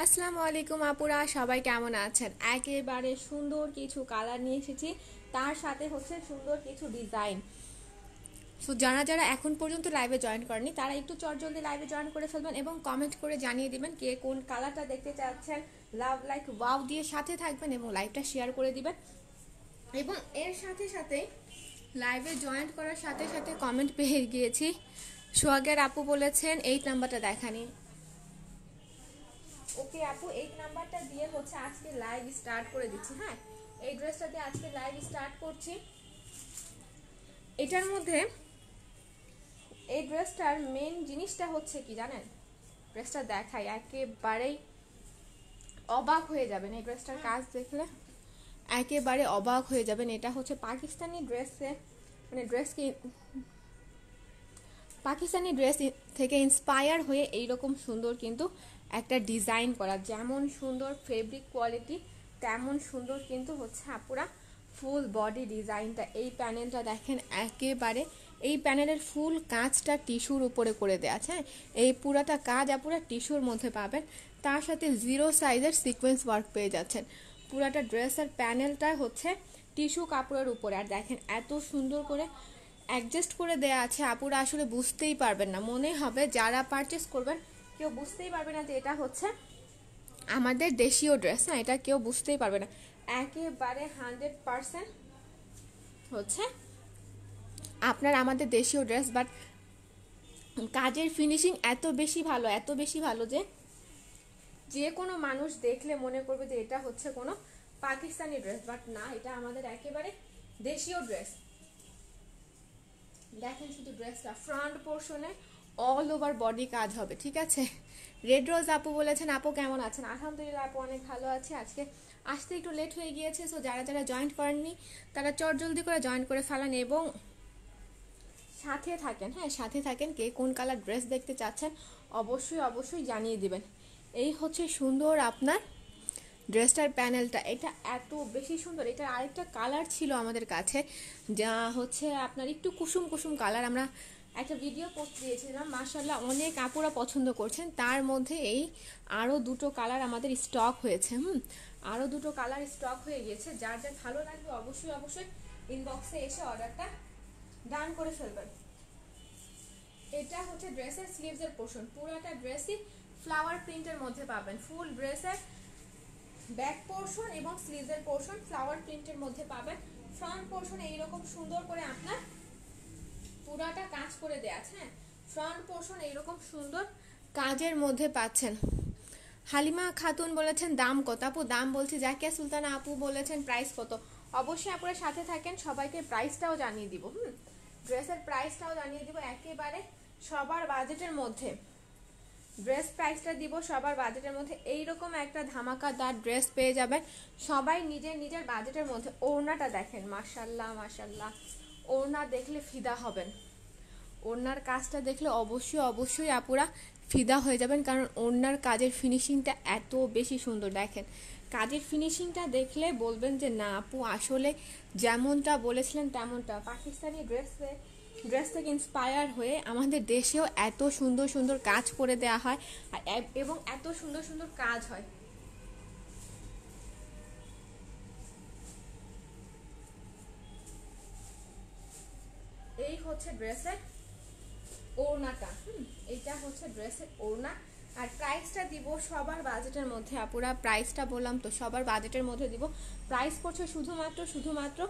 আসসালামু আলাইকুম আপুরা, সবাই কেমন আছেন? একেবারে সুন্দর কিছু কালার নিয়ে এসেছি, তার সাথে হচ্ছে সুন্দর কিছু ডিজাইন। সো যারা যারা এখন পর্যন্ত লাইভে জয়েন করেনি তারা একটু চটজলদি লাইভে জয়েন করে ফেলবেন এবং কমেন্ট করে জানিয়ে দিবেন কে কোন কালারটা দেখতে চাচ্ছেন। লাভ লাইক ওয়াও দিয়ে সাথে থাকবেন এবং লাইভটা শেয়ার করে দিবেন। এবং এর সাথে সাথে লাইভে জয়েন করার সাথে সাথে কমেন্ট পেয়ে গিয়েছি। সোহাগের আপু বলেছেন 8 নাম্বারটা দেখানি। ওকে আপু, 8 নাম্বারটা দিয়ে হচ্ছে আজকে লাইভ স্টার্ট করে দিচ্ছি। হ্যাঁ, এই ড্রেসটা দিয়ে আজকে লাইভ স্টার্ট করছি। এটার মধ্যে এই ড্রেসটার মেন জিনিসটা হচ্ছে কি জানেন? ড্রেসটা দেখাই, একেবারেই অবাক হয়ে যাবেন এই ড্রেসটার কাজ দেখলে, একেবারে অবাক হয়ে যাবেন। এটা হচ্ছে পাকিস্তানি ড্রেসে, মানে পাকিস্তানি ড্রেস থেকে ইন্সপায়ার হয়ে এইরকম সুন্দর কিন্তু একটা ডিজাইন করা। যেমন সুন্দর ফেব্রিক কোয়ালিটি, তেমন সুন্দর কিন্তু হচ্ছে আপুরা ফুল বডি ডিজাইনটা। এই প্যানেলটা দেখেন, একেবারে এই প্যানেলের ফুল কাজটা টিস্যুর উপরে করে দেওয়া আছে। হ্যাঁ, এই পুরাটা কাজ আপুরা টিস্যুর মধ্যে পাবেন, তার সাথে 0 সাইজের সিকোয়েন্স ওয়ার্ক পেয়ে যাচ্ছেন। পুরাটা ড্রেসের প্যানেলটা হচ্ছে টিস্যু কাপড়ের উপরে। আর দেখেন এত সুন্দর করে অ্যাডজাস্ট করে দেয়া আছে, আপুরা আসলে বুঝতেই পারবেন না। মনে হবে যারা পারচেস করবেন কেউ বুঝতেই পারবে না যে এটা হচ্ছে আমাদের দেশীয় ড্রেস। না, এটা কেউ বুঝতেই পারবে না। একেবারে 100% হচ্ছে আপনার আমাদের দেশীয় ড্রেস, বাট কাজের ফিনিশিং এত বেশি ভালো, এত বেশি ভালো যে যে কোনো মানুষ দেখলে মনে করবে যে এটা হচ্ছে কোনো পাকিস্তানি ড্রেস, বাট না, এটা আমাদের একেবারে দেশীয় ড্রেস। দেখেন শুধু ড্রেসটা, ফ্রন্ট পোর্শনে অল ওভার বডি কাজ হবে, ঠিক আছে। রেড রোজ আপু বলেছেন আপু কেমন আছেন? আলহামদুলিল্লাহ আপু, অনেক ভালো আছি। আজকে আসতে একটু লেট হয়ে গিয়েছে, সো যারা যারা জয়েন করেননি তারা জলদি করে জয়েন করে ফেলেন এবং সাথে থাকেন। হ্যাঁ, সাথে থাকেন। কে কোন কালার ড্রেস দেখতে চাচ্ছেন অবশ্যই অবশ্যই জানিয়ে দিবেন। এই হচ্ছে সুন্দর আপনার ড্রেসটার প্যানেলটা, এটা এত বেশি সুন্দর। এটার আরেকটা কালার ছিল আমাদের কাছে, যা হচ্ছে আপনার একটু কুসুম কুসুম কালার। আমরা একটা ভিডিও পোস্ট দিয়েছিলাম, মাশাআল্লাহ অনেক আপুরা পছন্দ করছেন। তার মধ্যে এই আরও দুটো কালার আমাদের স্টক হয়েছে। আরও দুটো কালার স্টক হয়ে গিয়েছে। যার যার ভালো লাগবে অবশ্যই অবশ্যই ইনবক্সে এসে অর্ডারটা ডান করে ফেলবেন। এটা হচ্ছে ড্রেসের স্লিভসের পোর্শন, পুরোটা ড্রেসই ফ্লাওয়ার প্রিন্টের মধ্যে পাবেন। ফুল ড্রেসের ব্যাক পোর্শন এবং স্লিভসের পোর্শন ফ্লাওয়ার প্রিন্টের মধ্যে পাবেন। ফ্রন্ট পোর্শনে এইরকম সুন্দর করে আপনার পুরাটা কাজ করে দেয়া আছে। হ্যাঁ, ফ্রন্ট পোর্শন এইরকম সুন্দর কাজের মধ্যে পাচ্ছেন। হালিমা খাতুন বলেছেন দাম কত? আপু দাম বলছি। জাকিয়া সুলতানা আপু বলেছেন প্রাইস কত? অবশ্যই আপনারা সাথে থাকেন, সবাইকে প্রাইসটাও জানিয়ে দিব। ড্রেসের প্রাইসটাও জানিয়ে দিব, একেবারে সবার বাজেটের মধ্যে ড্রেস প্রাইসটা দিব, সবার বাজেটের মধ্যে। এইরকম একটা ধামাকাদার ড্রেস পেয়ে যাবেন সবাই নিজের নিজের বাজেটের মধ্যে। ওড়নাটা দেখেন, মাশাল্লাহ মাশাল্লাহ, ওড়না দেখলে ফিদা হবেন। ওড়নার কাজটা দেখলে অবশ্যই অবশ্যই আপুরা ফিদা হয়ে যাবেন, কারণ ওড়নার কাজের ফিনিশিংটা এত বেশি সুন্দর। দেখেন কাজের ফিনিশিংটা দেখলে বলবেন যে না আপু আসলে যেমনটা বলেছিলেন তেমনটা। পাকিস্তানি ড্রেস থেকে ইন্সপায়ার হয়ে আমাদের দেশেও এত সুন্দর সুন্দর কাজ করে দেয়া হয় এবং এত সুন্দর সুন্দর কাজ হয়। এই হচ্ছে ড্রেসের ওড়নাটা। এইটা হচ্ছে ড্রেসের ওড়না। আর প্রাইসটা দিব সবার বাজেটের মধ্যে। আপুরা প্রাইসটা বললাম তো, সবার বাজেটের মধ্যে দিব। প্রাইস পড়ছে শুধুমাত্র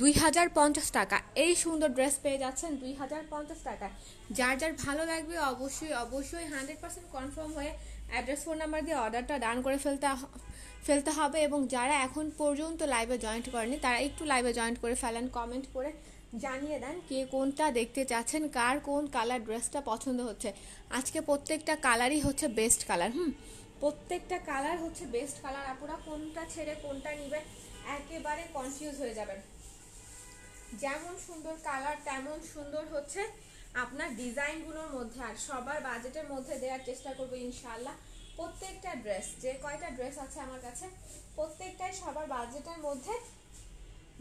2050 টাকা। এই সুন্দর ড্রেস পেয়ে যাচ্ছেন 2050 টাকায়। যার যার ভালো লাগবে অবশ্যই অবশ্যই 100% কনফার্ম হয়ে অ্যাড্রেস ফোন নাম্বার দিয়ে অর্ডারটা ডান করে ফেলতে হবে। এবং যারা এখন পর্যন্ত লাইভে জয়েন্ট করেনি তারা একটু লাইভে জয়েন্ট করে ফেলেন, কমেন্ট করে জানিয়ে দেন কে কোনটা দেখতে চাচ্ছেন, কার কোন কালার ড্রেসটা পছন্দ হচ্ছে। আজকে প্রত্যেকটা কালারই হচ্ছে বেস্ট কালার। প্রত্যেকটা কালার হচ্ছে বেস্ট কালার। আপুরা কোনটা ছেড়ে কোনটা নেবেন একেবারে কনফিউজ হয়ে যাবেন। যেমন সুন্দর কালার তেমন সুন্দর হচ্ছে আপনার ডিজাইনগুলোর মধ্যে। আর সবার বাজেটের মধ্যে দেওয়ার চেষ্টা করবো ইনশাআল্লাহ। প্রত্যেকটা ড্রেস, যে কয়টা ড্রেস আছে আমার কাছে প্রত্যেকটাই সবার বাজেটের মধ্যে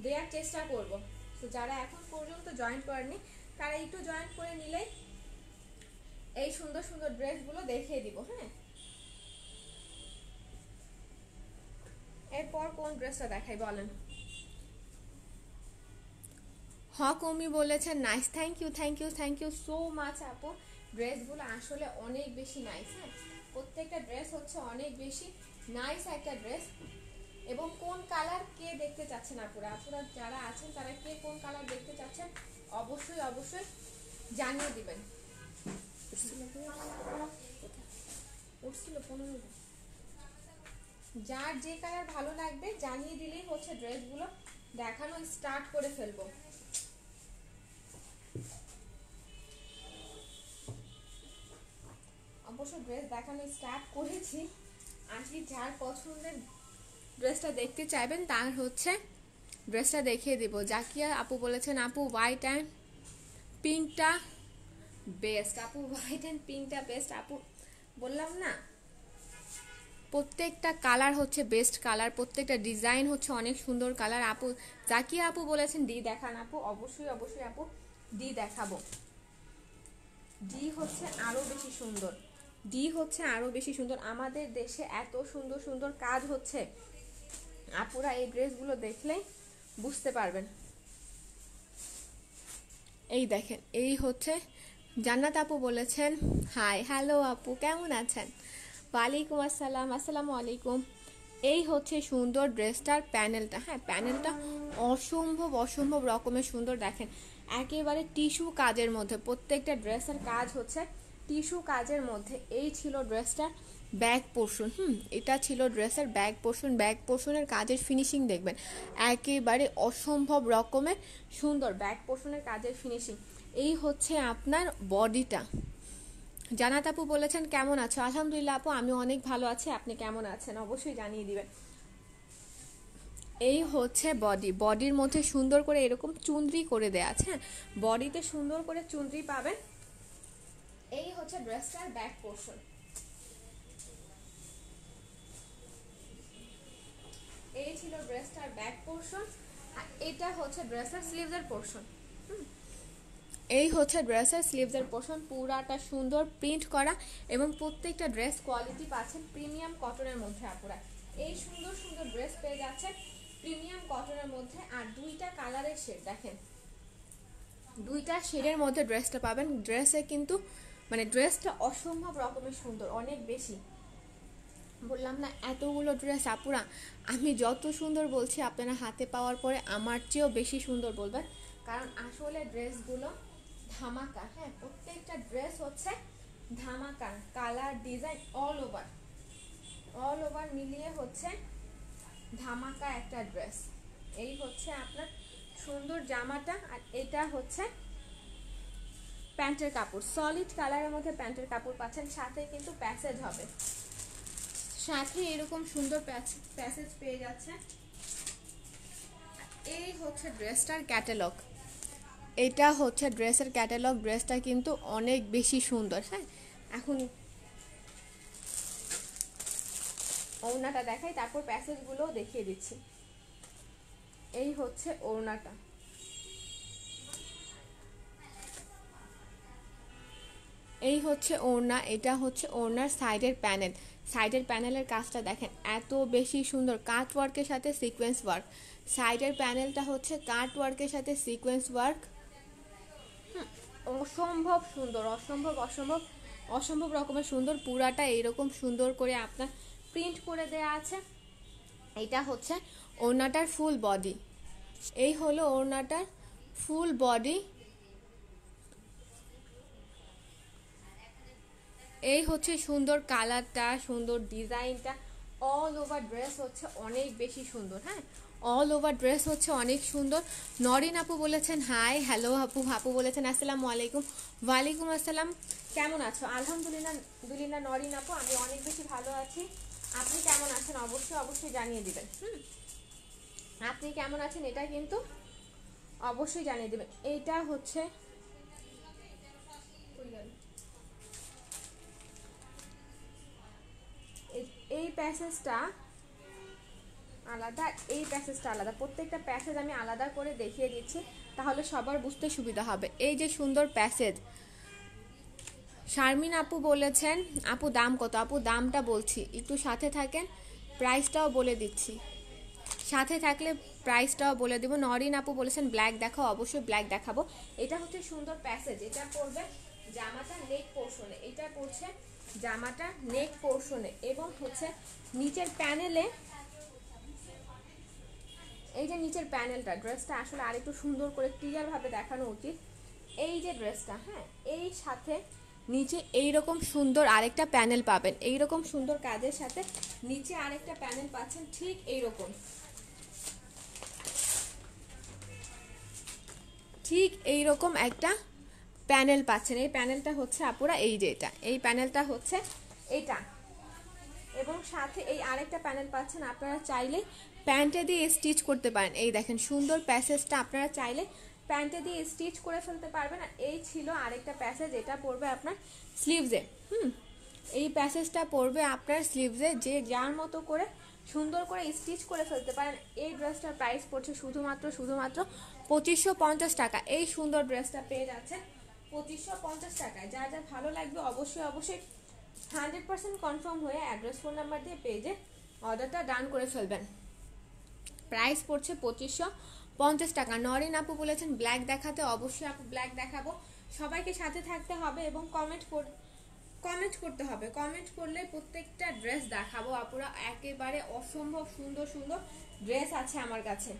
দেওয়ার চেষ্টা করব। তো যারা এখন পর্যন্ত জয়েন করেনি তারা একটু জয়েন করে নিলেই এই সুন্দর সুন্দর ড্রেসগুলো দেখিয়ে দিব। হ্যাঁ, কোন ড্রেসটা দেখাই বলেন। কমি বলেছেন nice, thank you thank you thank you so much আপু। ড্রেসগুলো আসলে অনেক বেশি নাইস। হ্যাঁ, প্রত্যেকটা ড্রেস হচ্ছে অনেক বেশি নাইস একটা ড্রেস। এবং কোন কালার কে দেখতে চাচ্ছেন আপুরা, আপুরা যারা আছেন তারা কে কোন কালার দেখতে চাচ্ছেন অবশ্যই অবশ্যই জানিয়ে দিবেন। যার যে কালার ভালো লাগবে জানিয়ে দিলেই হচ্ছে ড্রেসগুলো দেখানো স্টার্ট করে ফেলবো। অবশ্য ড্রেস দেখানো স্টার্ট করেছি, আজকে যার পছন্দের ড্রেসটা দেখতে চাইবেন তার হচ্ছে ড্রেসটা দেখিয়ে দিব। জাকিয়া আপু বলেছেন আপু হোয়াইট অ্যান্ড পিঙ্কটা বেস্ট। আপু হোয়াইট অ্যান্ড পিঙ্কটা বেস্ট আপু, বললাম না প্রত্যেকটা কালার হচ্ছে বেস্ট কালার, প্রত্যেকটা ডিজাইন হচ্ছে অনেক সুন্দর কালার। আপু জাকিয়া আপু বলেছেন ডি দেখান আপু, অবশ্যই অবশ্যই আপু ডি দেখাবো। ডি হচ্ছে আরো বেশি সুন্দর, ডি হচ্ছে আরো বেশি সুন্দর। আমাদের দেশে এত সুন্দর সুন্দর কাজ হচ্ছে, আপুরা এই ড্রেসগুলো দেখলেই বুঝতে পারবেন। এই দেখেন, এই হচ্ছে জান্নাত আপু বলেছেন হাই হ্যালো আপু কেমন আছেন। ওয়ালাইকুম আসসালাম, আসসালামু আলাইকুম। এই হচ্ছে সুন্দর ড্রেসটার প্যানেলটা। হ্যাঁ, প্যানেলটা অসম্ভব অসম্ভব রকমের সুন্দর। দেখেন একেবারে টিস্যু কাজের মধ্যে, প্রত্যেকটা ড্রেসের কাজ হচ্ছে টিস্যু কাজের মধ্যে। এই ছিল ড্রেসটার ব্যাক পোর্শন। এটা ছিল ড্রেসের ব্যাক পোর্শন। ব্যাক পোর্শনের কাজের ফিনিশিং দেখবেন একেবারে অসম্ভব রকমের সুন্দর ব্যাক পোর্শনের কাজের ফিনিশিং। এই হচ্ছে আপনার বডিটা। জানাত আপু বলেছেন কেমন আছো। আলহামদুলিল্লাহ আপু আমি অনেক ভালো আছি, আপনি কেমন আছেন অবশ্যই জানিয়ে দিবেন। এই হচ্ছে বডি, বডির মধ্যে সুন্দর করে এরকম চুনরি করে দেয়া আছে। হ্যাঁ, বডিতে সুন্দর করে চুনরি পাবেন। এই হচ্ছে ড্রেসটার ব্যাক পোর্শন। এই ছিল ড্রেসটার ব্যাক পোর্শন, আর এটা হচ্ছে ড্রেসের স্লিভসের পোর্শন। এই হচ্ছে ড্রেসের স্লিভসের পোর্শন, পুরাটা সুন্দর প্রিন্ট করা এবং প্রত্যেকটা ড্রেস কোয়ালিটি পাচ্ছেন প্রিমিয়াম কটনের মধ্যে। আপুরা এই সুন্দর সুন্দর ড্রেস পেয়ে যাচ্ছেন প্রিমিয়াম কটনের মধ্যে। আর দুইটা কালারের শেড দেখেন, দুইটা শেডের মধ্যে ড্রেসটা পাবেন। ড্রেসে কিন্তু মানে ড্রেসটা অসম্ভব রকমের সুন্দর, অনেক বেশি। বললাম না এতগুলো ড্রেস আপুরা, আমি যত সুন্দর বলছি আপনারা হাতে পাওয়ার পরে আমার চেয়েও বেশি সুন্দর বলবেন, কারণ আসলে ড্রেসগুলো ধামাকা। হ্যাঁ, প্রত্যেকটা ড্রেস হচ্ছে ধামাকা, কালার ডিজাইন অল ওভার মিলিয়ে হচ্ছে ধামাকা একটা ড্রেস। এই হচ্ছে আপনার সুন্দর জামাটা, আর এটা হচ্ছে প্যান্টের কাপড়। সলিড কালারের মধ্যে প্যান্টের কাপড় পাচ্ছেন, সাথে কিন্তু প্যাসেজ হবে, সাথে এরকম সুন্দর প্যাসেজ পেয়ে যাচ্ছে। এই হচ্ছে ড্রেসটার ক্যাটালগ, এটা হচ্ছে ড্রেসের ক্যাটালগ। ড্রেসটা কিন্তু অনেক বেশি সুন্দর। হ্যাঁ, এখন ওড়নাটা দেখাই, তারপর প্যাসেজগুলোও দেখিয়ে দিচ্ছি। এই হচ্ছে ওড়নাটা, এই হচ্ছে ওড়না। এটা হচ্ছে ওড়নার সাইডের প্যানেল। সাইডের প্যানেলের কাজটা দেখেন এত বেশি সুন্দর, কাট ওয়ার্কের সাথে সিকোয়েন্স ওয়ার্ক। সাইডের প্যানেলটা হচ্ছে কাট ওয়ার্কের সাথে সিকোয়েন্স ওয়ার্ক। অসম্ভব সুন্দর, অসম্ভব অসম্ভব অসম্ভব রকমের সুন্দর। পুরাটা এইরকম সুন্দর করে আপনার প্রিন্ট করে দেয়া আছে। এটা হচ্ছে ওড়নাটার ফুল বডি। এই হলো ওড়নাটার ফুল বডি। এই হচ্ছে সুন্দর কালারটা, সুন্দর ডিজাইনটা। অল ওভার ড্রেস হচ্ছে অনেক বেশি সুন্দর। হ্যাঁ, অল ওভার ড্রেস হচ্ছে অনেক সুন্দর। নরিন আপু বলেছেন হাই হ্যালো আপু, আপু বলেছেন আসসালামু আলাইকুম। ওয়ালাইকুম আসসালাম, কেমন আছো। আলহামদুলিল্লাহ দুলিল্লাহ নরিন আপু আমি অনেক বেশি ভালো আছি, আপনি কেমন আছেন অবশ্যই অবশ্যই জানিয়ে দিবেন। আপনি কেমন আছেন এটা কিন্তু অবশ্যই জানিয়ে দেবেন। এইটা হচ্ছে এই প্যাসেজটা আলাদা, এই প্যাসেজটা আলাদা। প্রত্যেকটা প্যাসেজ আমি আলাদা করে দেখিয়ে দিচ্ছি, তাহলে সবার বুঝতে সুবিধা হবে। এই যে সুন্দর প্যাসেজ। শারমিন আপু বলেছেন আপু দাম কত। আপু দামটা বলছি, একটু সাথে থাকেন, প্রাইসটাও বলে দিচ্ছি। সাথে থাকলে প্রাইসটাও বলে দেবো। নরিন আপু বলেছেন ব্ল্যাক দেখাও, অবশ্যই ব্ল্যাক দেখাবো। এটা হচ্ছে সুন্দর প্যাসেজ, এটা পড়বে জামাটা নেক পোর্শনে, এটা পড়ছে জামাটা নেক পোর্শনে এবং হচ্ছে নিচের প্যানেলে, এই যে নিচের প্যানেলটা, ড্রেসটা আসলে আরেকটু সুন্দর করে ক্লিয়ার ভাবে দেখানো উচিত। এই যে ড্রেসটা, হ্যাঁ, এই সাথে নিচে এইরকম সুন্দর আরেকটা প্যানেল পাবেন, এইরকম সুন্দর কাজের সাথে নিচে আরেকটা প্যানেল পাচ্ছেন, ঠিক এইরকম, ঠিক এইরকম একটা প্যানেল পাচ্ছেন। এই প্যানেলটা হচ্ছে আপুরা এই যে এটা, এই প্যানেলটা হচ্ছে এটা, এবং সাথে এই আরেকটা প্যানেল পাচ্ছেন। আপনারা চাইলে প্যান্টে দিয়ে স্টিচ করতে পারেন। এই দেখেন সুন্দর প্যাসেজটা আপনারা চাইলে প্যান্টে দিয়ে স্টিচ করে ফেলতে পারবেন। আর এই ছিল আরেকটা প্যাসেজ, এটা পড়বে আপনার স্লিভসে। এই প্যাসেজটা পড়বে আপনার স্লিভসে, যে যার মতো করে সুন্দর করে স্টিচ করে ফেলতে পারেন। এই ড্রেসটার প্রাইস পড়ছে শুধুমাত্র 2550 টাকা। এই সুন্দর ড্রেসটা পেয়ে যাচ্ছে 2550 টাকায়। যা যা ভালো লাগবে অবশ্যই 100% কনফার্ম হয়ে অ্যাড্রেস ফোন নাম্বার দিয়ে পেজে অর্ডারটা ডান করে ফেলবেন। প্রাইস পড়ছে 2550 টাকা। নরিন আপু বলেছেন ব্ল্যাক দেখাতে, অবশ্যই আপু ব্ল্যাক দেখাবো। সবাইকে সাথে থাকতে হবে এবং কমেন্ট করতে হবে। কমেন্ট করলে প্রত্যেকটা ড্রেস দেখাবো আপুরা। একেবারে অসম্ভব সুন্দর সুন্দর ড্রেস আছে আমার কাছে।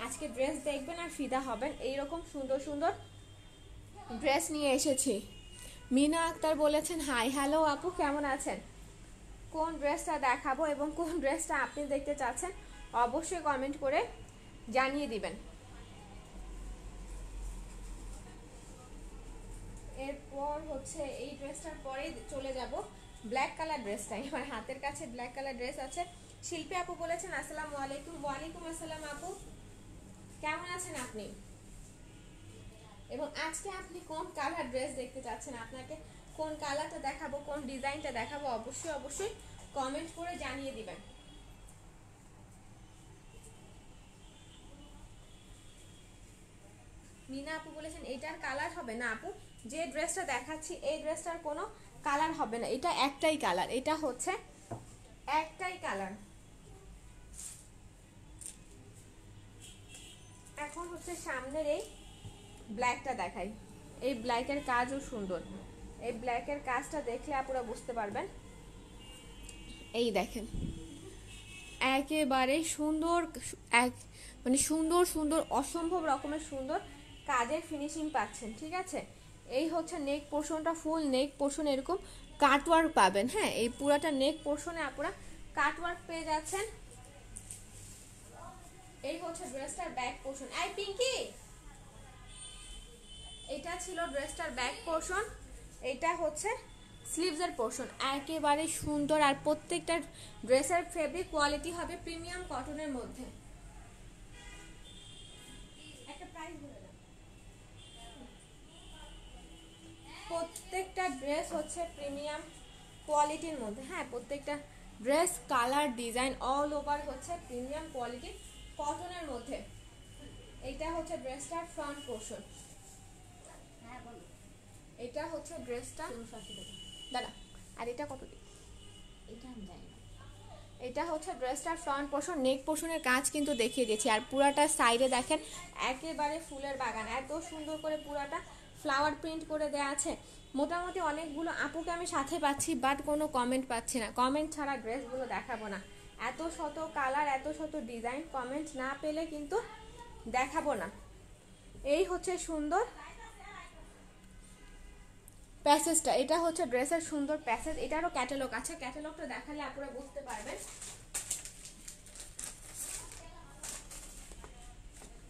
আজকে ড্রেস দেখবেন আর ফিদা হবেন, এইরকম সুন্দর সুন্দর ড্রেস নিয়ে এসেছি। মিনা আক্তার বলেছেন হাই, হ্যালো আপু, কেমন আছেন? কোন ড্রেসটা দেখাবো এবং কোন ড্রেসটা আপনি দেখতে চাচ্ছেন অবশ্যই কমেন্ট করে জানিয়ে দিবেন। এরপর হচ্ছে এই ড্রেসটার পরে চলে যাব ব্ল্যাক কালার ড্রেসটাই। আমার হাতের কাছে ব্ল্যাক কালার ড্রেস আছে। শিল্পী আপু বলেছেন আসসালামু আলাইকুম। ওয়ালাইকুম আসসালাম আপু, কেমন আছেন আপনি? এবং আজকে আপনি কোন কালার ড্রেস দেখতে চাচ্ছেন, আপনাকে কোন কালারটা দেখাবো, কোন ডিজাইনটা দেখাবো, অবশ্যই কমেন্ট করে জানিয়ে দিবেন। মিনা আপু বলেছেন এটার কালার হবে না আপু, যে ড্রেসটা দেখাচ্ছি এই ড্রেসটার কোনো কালার হবে না, এটা একটাই কালার, এটা হচ্ছে একটাই কালার। এখন হচ্ছে সামনের এই ব্ল্যাকটা দেখাই। এই ব্ল্যাকের কাজও সুন্দর, এই ব্ল্যাকের কাজটা দেখলে আপনারা বুঝতে পারবেন। এই দেখেন একেবারে সুন্দর, এক মানে সুন্দর সুন্দর অসম্ভব রকমের সুন্দর কাজের ফিনিশিং পাচ্ছেন, ঠিক আছে। এই হচ্ছে নেক পোর্শনটা, ফুল নেক পোর্শন এরকম কাটওয়ার্ক পাবেন। হ্যাঁ, এই পুরাটা নেক পোর্শনে আপনারা কাটওয়ার্ক পেয়ে যাচ্ছেন। এই হচ্ছে ড্রেসটার ব্যাক পোর্শন। এই পিঙ্কি, এটা ছিল ড্রেসটার ব্যাক পোর্শন, এটা হচ্ছে স্লিভসের পোর্শন। একেবারে সুন্দর, আর প্রত্যেকটা ড্রেসের ফেব্রিক কোয়ালিটি হবে প্রিমিয়াম কটনের মধ্যে। একটা প্রাইস বলে দাও। প্রত্যেকটা ড্রেস হচ্ছে প্রিমিয়াম কোয়ালিটির মধ্যে। হ্যাঁ, প্রত্যেকটা dress colour design all over হচ্ছে প্রিমিয়াম কোয়ালিটি কটনের মধ্যে। এটা হচ্ছে ড্রেসটার ফ্রন্ট পোর্শন। এটা হচ্ছে ড্রেসটা দাঁড়া, আর এটা কত দিন, এটা আমি জানি না। এটা হচ্ছে ড্রেসটার ফ্রন্ট পোর্শন। নেক পোর্শনের কাজ কিন্তু দেখিয়ে দিয়েছি, আর পুরাটা সাইডে দেখেন একেবারে ফুলের বাগান, এত সুন্দর করে পুরাটা ফ্লাওয়ার প্রিন্ট করে দেওয়া আছে। মোটামুটি অনেকগুলো আপুকে আমি সাথে পাচ্ছি, বাট কোনো কমেন্ট পাচ্ছি না। কমেন্ট ছাড়া ড্রেসগুলো দেখাবো না, এত শত কালার, এত শত ডিজাইন, কমেন্ট না পেলে কিন্তু দেখাবো না। এই হচ্ছে সুন্দর প্যাসেজটা, এটা হচ্ছে ড্রেসের সুন্দর প্যাসেজ। এটারও ক্যাটালগ আছে, ক্যাটালগটা দেখালে আপনারা বুঝতে পারবেন।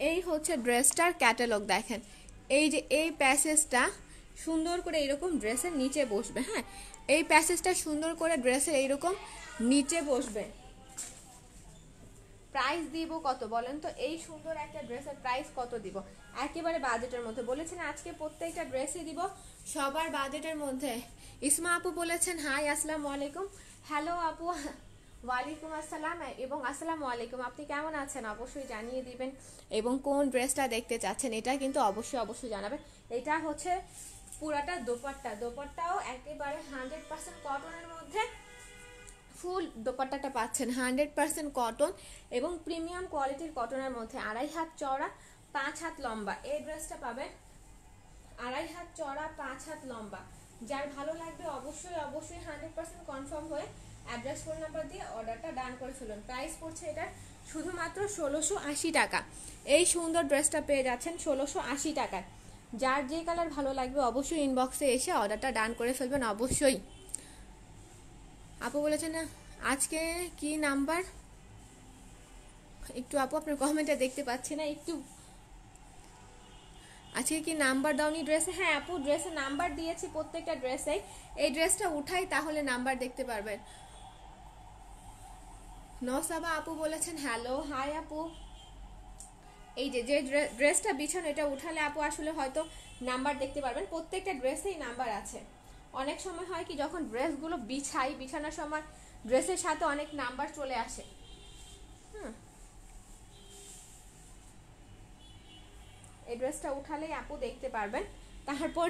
এই হচ্ছে ড্রেসটার ক্যাটালগ, দেখেন এই যে এই প্যাসেজটা সুন্দর করে এরকম ড্রেসের নিচে বসবে। হ্যাঁ, এই প্যাসেজটা সুন্দর করে ড্রেসের এইরকম নিচে বসবে। প্রাইস দিব কত বলেন তো? এই সুন্দর একটা ড্রেসের প্রাইস কত দিব? একেবারে বাজেটের মধ্যে বলেছেন, আজকে প্রত্যেকটা ড্রেসই দিব সবার বাজেটের মধ্যে। ইসমা আপু বলেছেন হাই, আসসালামু আলাইকুম। হ্যালো আপু, ওয়ালাইকুম আসসালাম এবং আসসালামু আলাইকুম। আপনি কেমন আছেন অবশ্যই জানিয়ে দিবেন, এবং কোন ড্রেসটা দেখতে চাচ্ছেন এটা কিন্তু অবশ্যই জানাবেন। এটা হচ্ছে পুরাটা দোপাট্টা, দোপাট্টাও একেবারে 100% কটনের মধ্যে ফুল দোপাট্টাটা পাচ্ছেন 100% কটন এবং প্রিমিয়াম কোয়ালিটির কটনের মধ্যে, 2.5 হাত চওড়া 5 হাত লম্বা। এই ড্রেসটা পাবেন 2.5 হাত চওড়া 5 হাত লম্বা। যার ভালো লাগবে অবশ্যই অবশ্যই 100% কনফার্ম হয়ে অ্যাড্রেস ফোন নাম্বার দিয়ে অর্ডারটা ডান করে ফেলুন। প্রাইস পড়ছে এটার শুধুমাত্র 1680 টাকা। এই সুন্দর ড্রেসটা পেয়ে যাচ্ছেন 1680 টাকায়। যার যে কালার ভালো লাগবে অবশ্যই ইনবক্সে এসে অর্ডারটা ডান করে ফেলবেন অবশ্যই। আপু বলেছেন না আজকে কি নাম্বার, একটু আপু আপনার কমেন্টে দেখতে পাচ্ছি না, একটু আজকে কি নাম্বার দাওনি ড্রেসে? হ্যাঁ আপু ড্রেসে নাম্বার দিয়েছি প্রত্যেকটা ড্রেসেই। এই ড্রেসটা উঠাই তাহলে নাম্বার দেখতে পারবেন। নসাবা আপু বলেছেন হ্যালো, হাই আপু। এই যে যে ড্রেসটা বিছানো এটা উঠালে আপু আসলে হয়তো নাম্বার দেখতে পারবেন, প্রত্যেকটা ড্রেসেই নাম্বার আছে। অনেক সময় হয় কি যখন ড্রেসগুলো বিছানোর সময় ড্রেসের সাথে অনেক নাম্বার চলে আসে। এই ড্রেসটা উঠালেই আপু দেখতে পারবেন। তারপর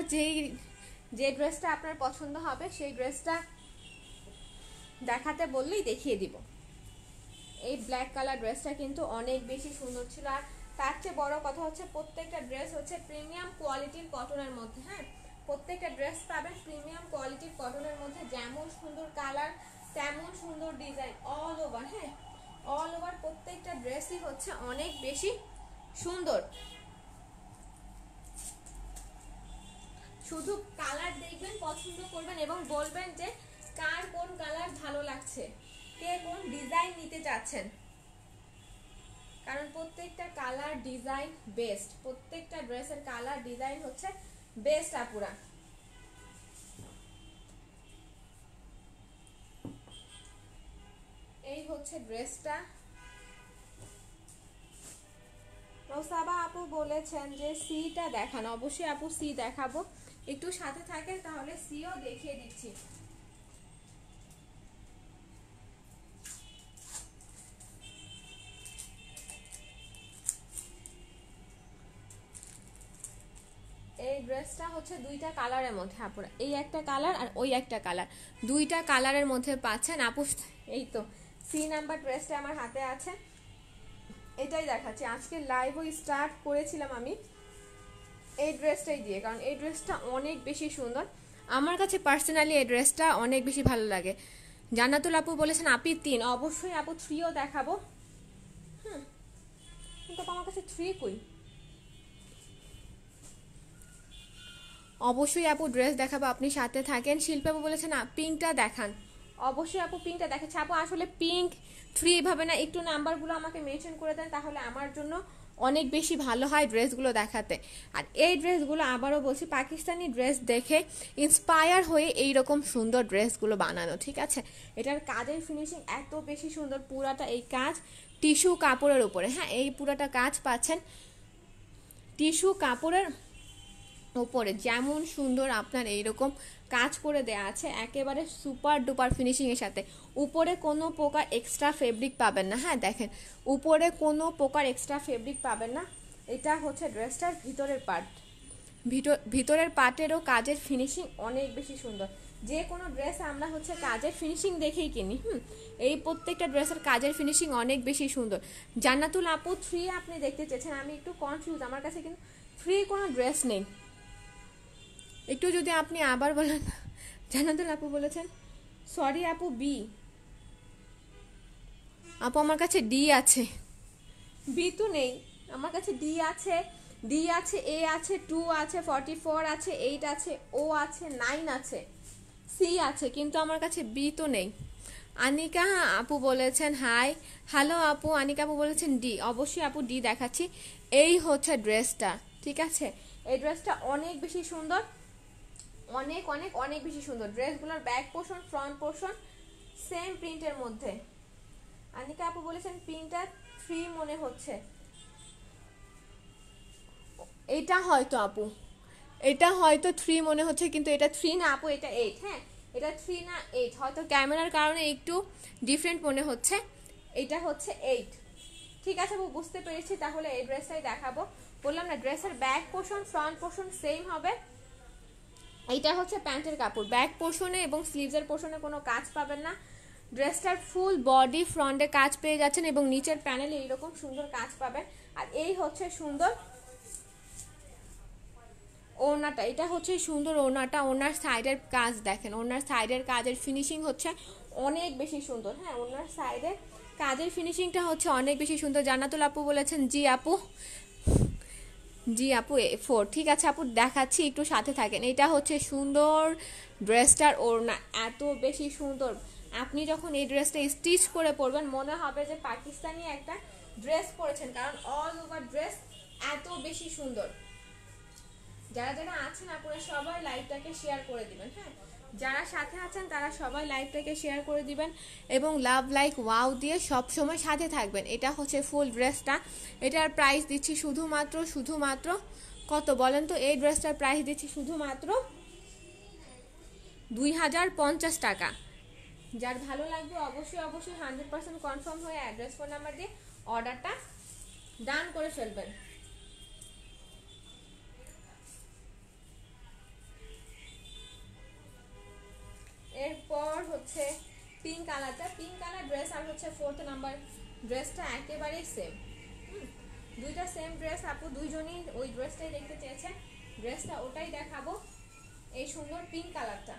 যে ড্রেসটা আপনার পছন্দ হবে সেই ড্রেসটা দেখাতে বললেই দেখিয়ে দিব। এই ব্ল্যাক কালার ড্রেসটা কিন্তু অনেক বেশি সুন্দর ছিল, আর তার চেয়ে বড় কথা হচ্ছে প্রত্যেকটা ড্রেস হচ্ছে প্রিমিয়াম কোয়ালিটির কটনের মধ্যে। হ্যাঁ প্রত্যেকটা ড্রেস পাবেন প্রিমিয়াম কোয়ালিটির কটনের মধ্যে, যেমন সুন্দর কালার তেমন সুন্দর ডিজাইন অল ওভার। হ্যাঁ অল ওভার প্রত্যেকটা ড্রেসই হচ্ছে অনেক বেশি সুন্দর। শুধু কালার দেখবেন, পছন্দ করবেন এবং বলবেন যে কার কোন কালার ভালো লাগছে, কে কোন ডিজাইন নিতে চাচ্ছেন, কারণ প্রত্যেকটা কালার ডিজাইন বেস্ট, প্রত্যেকটা ড্রেসের কালার ডিজাইন হচ্ছে বেস্ট আপুরা। এই হচ্ছে ড্রেসটা। রোসাবা আপু বলেছেন যে সিটা দেখান, অবশ্যই আপু সি দেখাবো, একটু সাথে থাকেন তাহলে সিও দেখিয়ে দিচ্ছি। এই ড্রেসটা হচ্ছে দুইটা কালারের মধ্যে আপুরা, এই একটা কালার আর ওই একটা কালার, দুইটা কালারের মধ্যে পাচ্ছেন আপু। এই তো সি নাম্বার ড্রেসটা আমার হাতে আছে, এটাই দেখাচ্ছি। আজকে লাইভও স্টার্ট করেছিলাম আমি এই ড্রেসটাই দিয়ে, কারণ এই ড্রেসটা অনেক বেশি সুন্দর, আমার কাছে পার্সোনালি এই ড্রেসটা অনেক বেশি ভালো লাগে। জান্নাতুল আপু বলেছেন আপি 3, অবশ্যই আপু 3ও দেখাবো। কিন্তু আমার কাছে 3 কই, অবশ্যই আপু ড্রেস দেখাবো, আপনি সাথে থাকেন। শিল্পা আপু বলেছেন পিঙ্কটা দেখান, অবশ্যই আপু পিঙ্কটা দেখাচ্ছে। আপু আসলে পিঙ্ক 3 এভাবে না, একটু নাম্বারগুলো আমাকে মেনশন করে দেন তাহলে আমার জন্য অনেক বেশি ভালো হয় ড্রেসগুলো দেখাতে। আর এই ড্রেসগুলো আবারও বলছি পাকিস্তানি ড্রেস দেখে ইন্সপায়ার হয়ে এইরকম সুন্দর ড্রেসগুলো বানানো, ঠিক আছে। এটার কাজের ফিনিশিং এত বেশি সুন্দর, পুরাটা এই কাজ টিস্যু কাপড়ের উপরে। হ্যাঁ এই পুরাটা কাজ পাচ্ছেন টিস্যু কাপড়ের উপরে, যেমন সুন্দর আপনার এইরকম কাজ করে দেয়া আছে একেবারে সুপার ডুপার ফিনিশিং এর সাথে। উপরে কোনো প্রকার এক্সট্রা ফেব্রিক পাবেন না। হ্যাঁ দেখেন উপরে কোনো প্রকার এক্সট্রা ফেব্রিক পাবেন না। এটা হচ্ছে ড্রেসটার ভিতরের পার্ট, ভিতরের পার্টেরও কাজের ফিনিশিং অনেক বেশি সুন্দর। যে কোনো ড্রেস আমরা হচ্ছে কাজের ফিনিশিং দেখেই কিনি। এই প্রত্যেকটা ড্রেসের কাজের ফিনিশিং অনেক বেশি সুন্দর। জান্নাতুল আপু 3 আপনি দেখতে চেয়েছেন, আমি একটু কনফিউজ, আমার কাছে কিন্তু 3 কোনো ড্রেস নেই, একটু যদি আপনি আবার বলেন। জান্নাতুল আপু বলেছেন সরি আপু বি, আপু আমার কাছে ডি আছে, বি তো নেই আমার কাছে, ডি আছে, ডি আছে, এ আছে, 2 আছে, 44 আছে, 8 আছে, ও আছে, 9 আছে, সি আছে, কিন্তু আমার কাছে বি তো নেই। আনিকা আপু বলেছেন হাই, হ্যালো আপু। আনিকা আপু বলেছেন ডি, অবশ্যই আপু ডি দেখাচ্ছি। এই হচ্ছে ড্রেসটা, ঠিক আছে। এই ড্রেসটা অনেক বেশি সুন্দর, অনেক অনেক অনেক বেশি সুন্দর। ড্রেসগুলোর back portion front portion same প্রিন্টের মধ্যে। আনিকা আপু বলেছেন পিঙ্কটা 3 মনে হচ্ছে, এটা হয়তো আপু, এটা হয়তো 3 মনে হচ্ছে, কিন্তু এটা 3 না আপু, এটা 8। হ্যাঁ এটা 3 না 8, হয়তো ক্যামেরার কারণে একটু ডিফারেন্ট মনে হচ্ছে। এটা হচ্ছে 8, ঠিক আছে আপু বুঝতে পেরেছি। তাহলে এই ড্রেসটাই দেখাবো, বললাম না ড্রেসের back portion front portion same হবে। এইটা হচ্ছে প্যান্টের কাপড়, ব্যাক পোর্শনে এবং স্লিভসের পোর্শনে কোনো কাজ পাবেন না। ড্রেসটার ফুল বডি ফ্রন্টে কাজ পেয়ে যাচ্ছেন এবং নিচের প্যানেলে এইরকম সুন্দর কাজ পাবেন। আর এই হচ্ছে সুন্দর ওড়নাটা, এটা হচ্ছে সুন্দর ওড়নাটা। ওড়নার সাইডের কাজ দেখেন, ওড়নার সাইডের কাজের ফিনিশিং হচ্ছে অনেক বেশি সুন্দর। হ্যাঁ, ওড়নার সাইডের কাজের ফিনিশিংটা হচ্ছে অনেক বেশি সুন্দর। জান্নাতুল আপু বলেছেন জি আপু, জি আপু A4, ঠিক আছে আপু দেখাচ্ছি, একটু সাথে থাকেন। এটা হচ্ছে সুন্দর ড্রেসটার ওড়না, এত বেশি সুন্দর। আপনি যখন এই ড্রেসটা স্টিচ করে পরবেন মনে হবে যে পাকিস্তানি একটা ড্রেস পরেছেন, কারণ অল ওভার ড্রেস এত বেশি সুন্দর। যারা যারা আছেন আপনারা সবাই লাইভটাকে শেয়ার করে দিবেন। হ্যাঁ, যারা সাথে আছেন তারা সবাই লাইভটাকে শেয়ার করে দিবেন এবং লাভ লাইক ওয়াও দিয়ে সব সময় সাথে থাকবেন। এটা হচ্ছে ফুল ড্রেসটা, এটার প্রাইস দিচ্ছি শুধুমাত্র কত বলেন তো? এই ড্রেসটার প্রাইস দিচ্ছি শুধুমাত্র 2050 টাকা। যার ভালো লাগবে অবশ্যই 100% কনফার্ম হয়ে অ্যাড্রেস ফোন নাম্বার দিয়ে অর্ডারটা ডান করে ফেলবেন। এরপর হচ্ছে পিঙ্ক কালারটা, পিঙ্ক কালার ড্রেস আর হচ্ছে 4th নাম্বার ড্রেসটা একেবারেই সেম। দুইটা সেম ড্রেস, আপু দুইজনই ওই ড্রেসটাই দেখতে চেয়েছেন, ড্রেসটা ওটাই দেখাবো। এই সুন্দর পিঙ্ক কালারটা,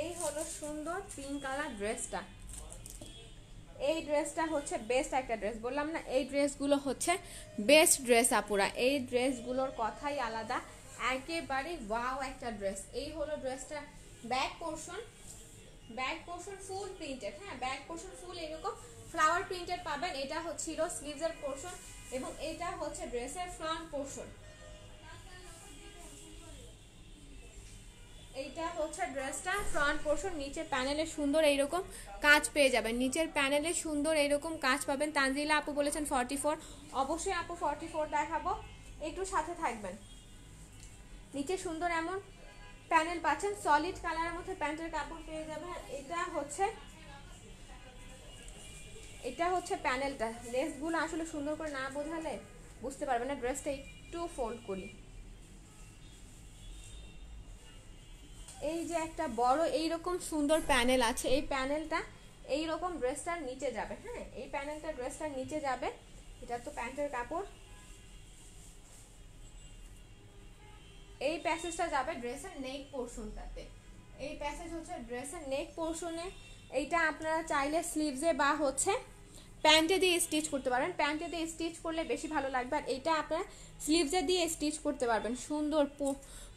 এই হলো সুন্দর পিঙ্ক কালার ড্রেসটা। এই ড্রেসটা হচ্ছে বেস্ট একটা ড্রেস, বললাম না এই ড্রেসগুলো হচ্ছে বেস্ট ড্রেস আপুরা, এই ড্রেসগুলোর কথাই আলাদা, একেবারে ওয়াও একটা ড্রেস। এই হলো ড্রেসটা ব্যাক পোর্শন, ব্যাক পোর্শন ফুল প্রিন্টেড। হ্যাঁ, ব্যাক পোর্শন ফুল এরকম ফ্লাওয়ার প্রিন্টেড পাবেন। এটা হচ্ছে স্লিভসের পোর্শন এবং এটা হচ্ছে ড্রেসের ফ্রন্ট পোর্শন। এইটা হচ্ছে ড্রেসটা ফ্রন্ট পোর্শন, নিচে প্যানেলে সুন্দর এইরকম কাজ পেয়ে যাবেন, নিচের প্যানেলে সুন্দর এইরকম কাজ পাবেন। তানজিলা আপু বলেছেন 44, অবশ্যই আপু 44 দেখাবো, একটু সাথে থাকবেন। নিচে সুন্দর এমন প্যানেল পাচ্ছেন, সলিড কালারের মধ্যে প্যান্টের কাপড় পেয়ে যাবেন। এটা হচ্ছে প্যানেলটা, লেসগুলো আসলে সুন্দর করে না বোঝালে বুঝতে পারবেন না। ড্রেসটা একটু ফোল্ড করি, এই যে একটা বড় এইরকম সুন্দর প্যানেল আছে, এই প্যানেলটা এইরকম ড্রেসটার নিচে যাবে। হ্যাঁ, এই প্যানেলটা ড্রেসটার নিচে যাবে। এটা তো প্যান্টের কাপড়, এই প্যাসেজটা যাবে ড্রেসের নেক পোর্শনটাতে। এই প্যাসেজ হচ্ছে ড্রেসের নেক পোর্শনে। এইটা আপনারা চাইলে স্লিভসে বা হচ্ছে প্যান্টে দিয়ে স্টিচ করতে পারবেন, প্যান্টে দিয়ে স্টিচ করলে বেশি ভালো লাগবে। আর এইটা আপনারা স্লিভসে দিয়ে স্টিচ করতে পারবেন। সুন্দর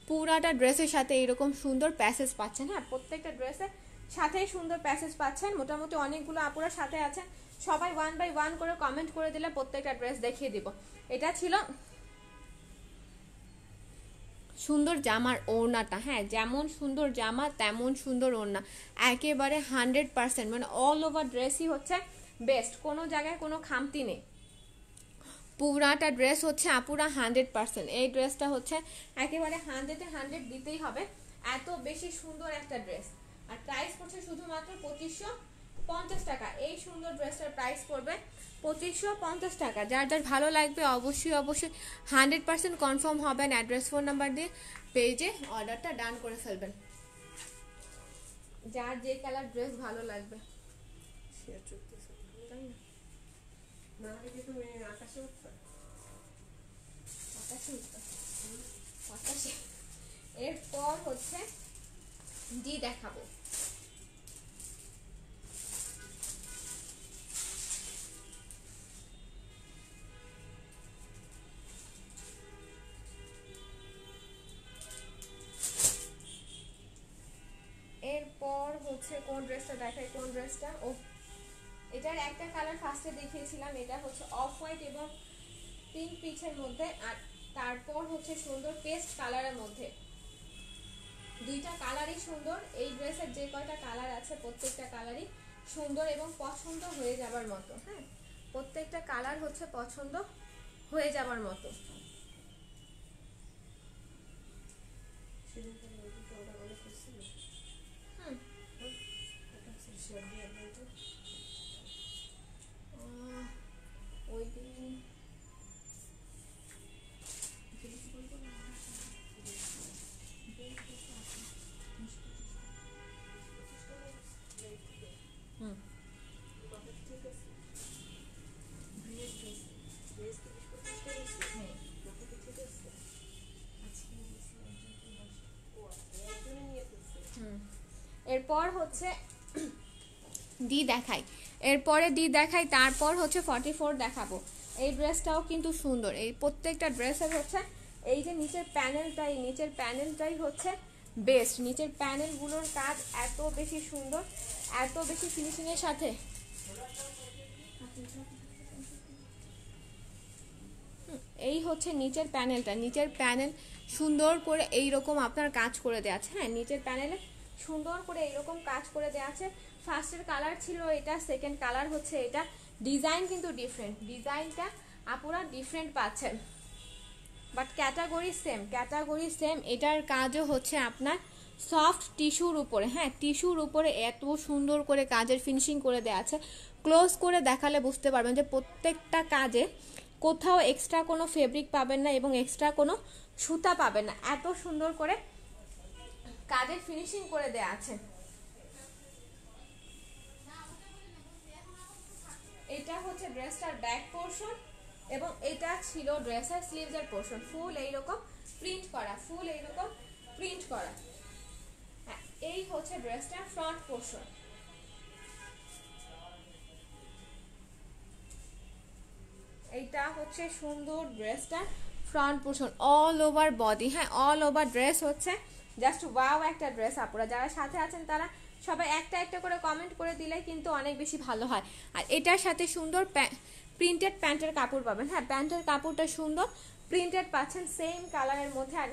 পুরাটা ড্রেসের সাথে এরকম সুন্দর প্যাসেজ পাচ্ছেন। হ্যাঁ, প্রত্যেকটা ড্রেসের সাথেই সুন্দর প্যাসেজ পাচ্ছেন। মোটামুটি অনেকগুলো আপুরা সাথে আছেন, সবাই 1 বাই 1 করে কমেন্ট করে দিলে প্রত্যেকটা ড্রেস দেখিয়ে দিব। এটা ছিল সুন্দর জামার ওড়নাটা। হ্যাঁ, যেমন সুন্দর জামা তেমন সুন্দর ওড়না, একেবারে 100%, মানে অল ওভার ড্রেসই হচ্ছে বেস্ট, কোনো জায়গায় কোনো খামতি নেই। পুরাটা ড্রেস হচ্ছে আপুরা 100%, এই ড্রেসটা হচ্ছে একেবারে 100-এ 100 দিতেই হবে, এত বেশি সুন্দর একটা ড্রেস। আর প্রাইস পড়ছে শুধুমাত্র 2550 টাকা। এই সুন্দর ড্রেসটার প্রাইস পড়বে 2550 টাকা। যার যার ভালো লাগবে অবশ্যই 100% কনফার্ম হবেন, অ্যাড্রেস ফোন নাম্বার দিয়ে পেজে অর্ডারটা ডান করে ফেলবেন। যার যে কালার ড্রেস ভালো লাগবে। এরপর হচ্ছে ডি দেখাবো। এরপর হচ্ছে কোন ড্রেসটা দেখাই, কোন ড্রেসটা, ও এটার একটা কালার ফার্স্টে দেখিয়েছিলাম, এটা হচ্ছে অফ হোয়াইট এবং পিঙ্ক পিচের মধ্যে। আর তারপর হচ্ছে সুন্দর পেস্ট কালারের মধ্যে, দুইটা কালারই সুন্দর। এই ড্রেসের যে কয়টা কালার আছে প্রত্যেকটা কালারই সুন্দর এবং পছন্দ হয়ে যাবার মতো। হ্যাঁ, প্রত্যেকটা কালার হচ্ছে পছন্দ হয়ে যাবার মতো। এরপর হচ্ছে ডি দেখাই, এরপরে ডি দেখাই, তারপর হচ্ছে 44 দেখাবো। এই ড্রেসটাও কিন্তু সুন্দর। এই প্রত্যেকটা ড্রেসের হচ্ছে এই যে নিচের প্যানেলটাই, নিচের প্যানেলটাই হচ্ছে বেস্ট। নিচের প্যানেলগুলোর কাজ এত বেশি সুন্দর, এত বেশি ফিনিশিংয়ের সাথে। এই হচ্ছে নিচের প্যানেলটা, নিচের প্যানেল সুন্দর করে এইরকম আপনার কাজ করে দেওয়া আছে। হ্যাঁ, নিচের প্যানেলে সুন্দর করে এইরকম কাজ করে দেওয়া আছে। ফার্স্টের কালার ছিল এটা, সেকেন্ড কালার হচ্ছে এটা। ডিজাইন কিন্তু ডিফারেন্ট, ডিজাইনটা আপুরা ডিফারেন্ট পাচ্ছেন, but category same, category same. এটার কাজও হচ্ছে আপনার সফট টিস্যুর উপরে। হ্যাঁ, টিস্যুর উপরে এত সুন্দর করে কাজের ফিনিশিং করে দেওয়া আছে। ক্লোজ করে দেখালে বুঝতে পারবেন যে প্রত্যেকটা কাজে কোথাও এক্সট্রা কোনো ফেব্রিক পাবেন না এবং এক্সট্রা কোনো সুতা পাবেন না, এত সুন্দর করে কাজের ফিনিশিং করে দেওয়া আছে। এটা হচ্ছে ড্রেসটার ব্যাক পোর্শন এবং এটা ছিল ড্রেসের স্লিভসের পোর্শন। ফুল এইরকম প্রিন্ট করা, ফুল এইরকম প্রিন্ট করা। হ্যাঁ, এই হচ্ছে ড্রেসটার ফ্রন্ট পোর্শন। এইটা হচ্ছে সুন্দর ড্রেসটার front portion, all over body. হ্যাঁ, অল ওভার ড্রেস হচ্ছে জাস্ট ওয়াও একটা ড্রেস। আপনারা যারা সাথে আছেন তারা সবাই একটা একটা করে কমেন্ট করে দিলে কিন্তু অনেক বেশি ভালো হয়। আর এটার সাথে সুন্দর প্রিন্টেড প্যান্টের কাপড় পাবেন। হ্যাঁ, প্যান্টের কাপড়টা সুন্দর প্রিন্টেড পাচ্ছেন সেম কালারের মধ্যে। আর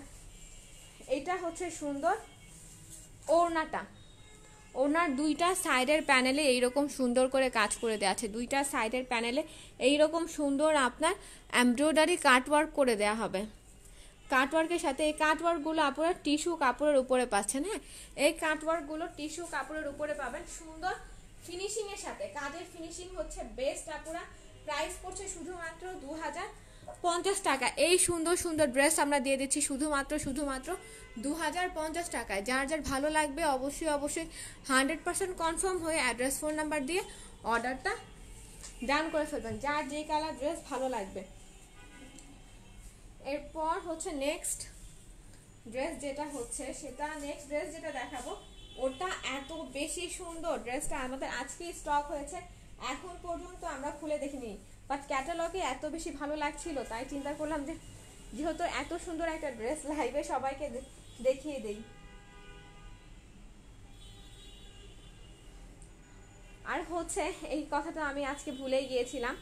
এটা হচ্ছে সুন্দর ওড়নাটা, ওনার দুইটা সাইডের প্যানেলে এইরকম সুন্দর করে কাজ করে দেওয়া আছে। দুইটা সাইডের প্যানেলে এইরকম সুন্দর আপনার এমব্রয়ডারি কাটওয়ার্ক করে দেওয়া হবে। কাটওয়ার্কের সাথে এই কাটওয়ার্কগুলো আপনারা টিস্যু কাপড়ের উপরে পাচ্ছেন। হ্যাঁ, এই কাটওয়ার্কগুলো টিস্যু কাপড়ের উপরে পাবেন সুন্দর ফিনিশিংয়ের সাথে। কাজের ফিনিশিং হচ্ছে বেস্ট। আপনারা প্রাইস পড়ছে শুধুমাত্র 2050 টাকা। এই সুন্দর সুন্দর ড্রেস আমরা দিয়ে দিচ্ছি শুধুমাত্র 2050 টাকায়। যার যার ভালো লাগবে অবশ্যই অবশ্যই 100% কনফার্ম হয়ে অ্যাড্রেস ফোন নাম্বার দিয়ে অর্ডারটা ডান করে ফেলবেন, যার যে কালার ড্রেস ভালো লাগবে। এরপর হচ্ছে নেক্সট ড্রেস যেটা হচ্ছে সেটা, নেক্সট ড্রেস যেটা দেখাবো ওটা এত বেশি সুন্দর। ড্রেসটা আমাদের আজকেই স্টক হয়েছে, এখন পর্যন্ত আমরা খুলে দেখিনি, বাট ক্যাটালগে এত বেশি ভালো লাগছিল তাই চিন্তা করলাম যে যেহেতু এত সুন্দর একটা ড্রেস লাইভে সবাইকে দেখিয়ে দেই। আর হচ্ছে এই কথাটা আমি আজকে ভুলেই গিয়েছিলাম,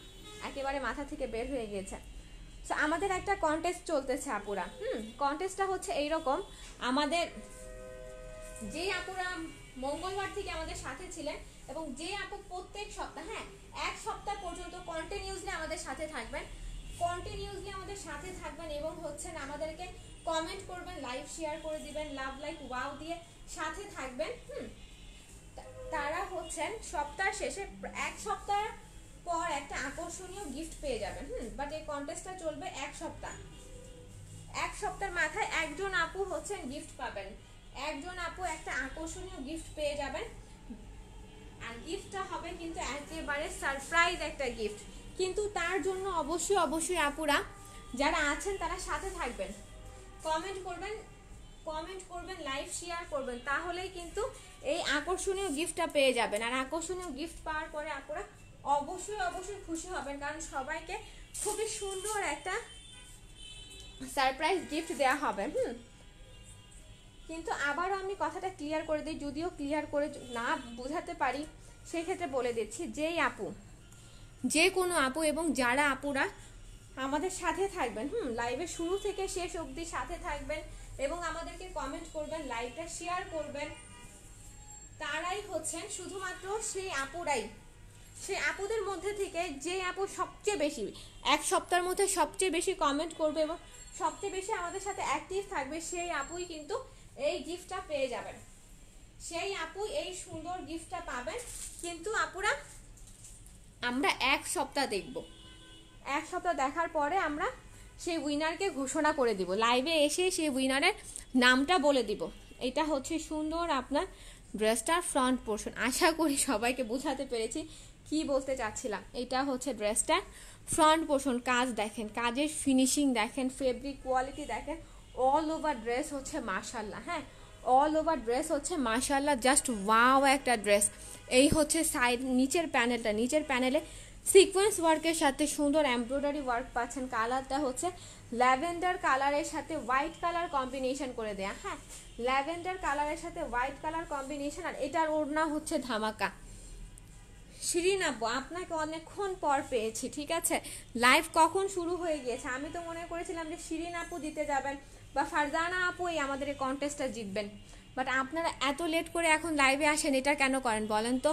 একেবারে মাথা থেকে বের হয়ে গিয়েছে। তো আমাদের একটা কন্টেস্ট চলতেছে আপুরা। কন্টেস্টটা হচ্ছে এইরকম, আমাদের যে আপুরা মঙ্গলবার থেকে আমাদের সাথে ছিলেন এবং যে আপু প্রত্যেক সপ্তাহ, হ্যাঁ, এক সপ্তাহ পর্যন্ত কন্টিনিউসলি আমাদের সাথে থাকবেন, কন্টিনিউসলি আমাদের সাথে থাকবেন এবং হচ্ছে আমাদেরকে কমেন্ট করবেন, লাইভ শেয়ার করে দিবেন, লাভ লাইক ওয়াও দিয়ে সাথে থাকবেন। তারা হচ্ছেন সপ্তাহ শেষে এক সপ্তাহ পর একটা আকর্ষণীয় গিফট পেয়ে যাবেন। বাট এই কন্টেস্টটা চলবে এক সপ্তাহ, এক সপ্তাহের মাথায় একজন আপু হচ্ছেন গিফট পাবেন, একজন আপু একটা আকর্ষণীয় গিফট পেয়ে যাবেন। আর গিফটটা হবে কিন্তু একেবারে সারপ্রাইজ একটা গিফট। কিন্তু তার জন্য অবশ্যই অবশ্যই আপুরা যারা আছেন তারা সাথে থাকবেন, কমেন্ট করবেন, লাইভ শেয়ার করবেন, তাহলেই কিন্তু এই আকর্ষণীয় গিফটটা পেয়ে যাবেন। আর আকর্ষণীয় গিফট পাওয়ার পরে আপুরা অবশ্যই অবশ্যই খুশি হবেন, কারণ সবাইকে খুবই সুন্দর একটা সারপ্রাইজ গিফট দেওয়া হবে। কিন্তু আবারও আমি কথাটা ক্লিয়ার করে দিই, যদিও ক্লিয়ার করে না বোঝাতে পারি সেই ক্ষেত্রে বলে দিচ্ছি, যেই আপু, যে কোনো আপু এবং যারা আপুরা আমাদের সাথে থাকবেন, লাইভের শুরু থেকে শেষ অবধি সাথে থাকবেন এবং আমাদেরকে কমেন্ট করবেন, লাইভটা শেয়ার করবেন, তারাই হচ্ছেন শুধুমাত্র সেই আপুরাই, সেই আপুদের মধ্যে থেকে যে আপু সবচেয়ে বেশি এক সপ্তাহের মধ্যে সবচেয়ে বেশি কমেন্ট করবে এবং সবচেয়ে বেশি আমাদের সাথে অ্যাক্টিভ থাকবে, সেই আপুই কিন্তু এই গিফটটা পেয়ে যাবেন, সেই আপুই এই সুন্দর গিফটটা পাবেন। কিন্তু আপুরা আমরা এক সপ্তাহ দেখব, এক সপ্তাহ দেখার পরে আমরা সেই উইনারকে ঘোষণা করে দিব, লাইভে এসে সেই উইনারের নামটা বলে দিব। এটা হচ্ছে সুন্দর আপনার ড্রেসটার ফ্রন্ট পোর্শন। আশা করি সবাইকে বোঝাতে পেরেছি কি বলতে চাচ্ছিলাম। এটা হচ্ছে ড্রেসটার ফ্রন্ট পোর্শন। কাজ দেখেন, কাজের ফিনিশিং দেখেন, ফেব্রিক কোয়ালিটি দেখেন, অল ওভার ড্রেস হচ্ছে মাশাআল্লাহ। হ্যাঁ, অল ওভার ড্রেস হচ্ছে মাশাআল্লাহ জাস্ট ওয়াও একটা ড্রেস। এই হচ্ছে সাইড নিচের প্যানেলটা, নিচের প্যানেলে সিকোয়েন্স ওয়ার্কের সাথে সুন্দর এমব্রয়ডারি ওয়ার্ক পাচ্ছেন। কালারটা হচ্ছে ল্যাভেন্ডার কালারের সাথে হোয়াইট কালার কম্বিনেশন করে দেয়া, হ্যাঁ ল্যাভেন্ডার কালারের সাথে হোয়াইট কালার কম্বিনেশন। আর এটার ওড়না হচ্ছে ধামাকা। শিরিন আপু আপনাকে অনেকক্ষণ পর পেয়েছি, ঠিক আছে লাইভ কখন শুরু হয়ে গিয়েছে, আমি তো মনে করেছিলাম যে শিরিন আপু জিতে যাবেন বা ফারজানা আপুই আমাদের এই কন্টেস্টটা জিতবেন, বাট আপনারা এত লেট করে এখন লাইভে আসেন, এটা কেন করেন বলেন তো?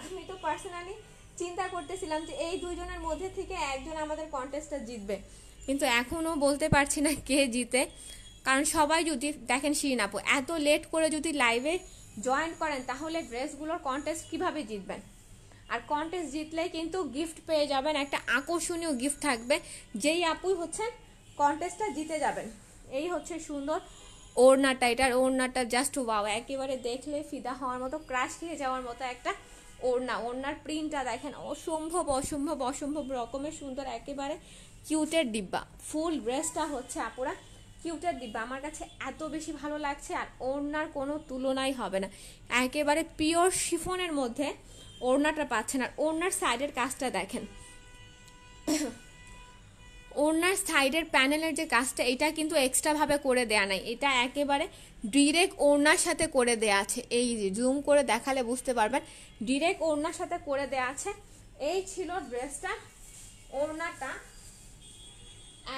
আমি তো পার্সোনালি চিন্তা করতেছিলাম যে এই দুইজনের মধ্যে থেকে একজন আমাদের কন্টেস্টটা জিতবে, কিন্তু এখনও বলতে পারছি না কে জিতে। কারণ সবাই যদি দেখেন শিরিন আপু এত লেট করে যদি লাইভে জয়েন করেন তাহলে ড্রেসগুলোর কন্টেস্ট কিভাবে জিতবেন? আর কন্টেস্ট জিতলেই কিন্তু গিফট পেয়ে যাবেন, একটা আকর্ষণীয় গিফট থাকবে, যেই আপুই হচ্ছেন কন্টেস্টটা জিতে যাবেন। এই হচ্ছে সুন্দর ওড়নাটা, এটার ওড়নাটা জাস্ট ওয়াও, একেবারে দেখলে ফিদা হওয়ার মতো, ক্রাশ খেয়ে যাওয়ার মতো একটা ওড়না। ওড়নার প্রিন্টটা দেখেন অসম্ভব অসম্ভব অসম্ভব রকমের সুন্দর, একেবারে কিউটের ডিব্বা। ফুল ড্রেসটা হচ্ছে আপুরা কিউটের ডিব্বা, আমার কাছে এত বেশি ভালো লাগছে। আর ওড়নার কোনো তুলনাই হবে না, একেবারে পিওর শিফনের মধ্যে ওড়নাটা পাচ্ছেন। আর ওড়নার সাইডের কাজটা দেখেন, ওড়নার সাইডের প্যানেলের যে কাজটা এটা কিন্তু এক্সট্রা ভাবে করে দেয়া নাই, এটা একেবারে ডিরেক্ট ওড়নার সাথে করে দেয়া আছে। এই যে জুম করে দেখালে বুঝতে পারবেন, ডিরেক্ট ওড়নার সাথে করে দেয়া আছে। এই ছিল ড্রেসটা, ওড়নাটা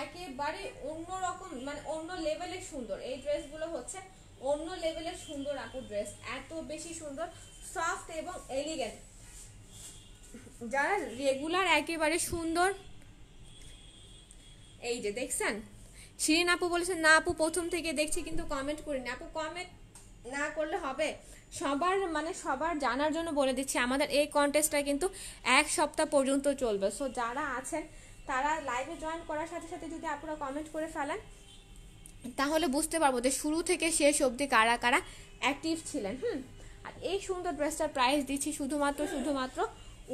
একেবারে অন্যরকম, মানে অন্য লেভেলের সুন্দর। এই ড্রেসগুলো হচ্ছে অন্য লেভেলের সুন্দর আপু ড্রেস, এত বেশি সুন্দর, সফট এবং এলিগেন্ট। যারা রেগুলার একেবারে সুন্দর, এই যে দেখছেন শিরিন আপু বলেছেন না আপু প্রথম থেকে দেখছি কিন্তু কমেন্ট করিনি। আপু কমেন্ট না করলে হবে? সবার মানে সবার জানার জন্য বলে দিচ্ছি, আমাদের এই কন্টেস্টটা কিন্তু 1 সপ্তাহ পর্যন্ত চলবে। সো যারা আছেন তারা লাইভে জয়েন করার সাথে সাথে যদি আপনারা কমেন্ট করে ফেলেন তাহলে বুঝতে পারবো যে শুরু থেকে শেষ অবধি কারা কারা অ্যাক্টিভ ছিলেন। আর এই সুন্দর ড্রেসটার প্রাইস দিচ্ছি শুধুমাত্র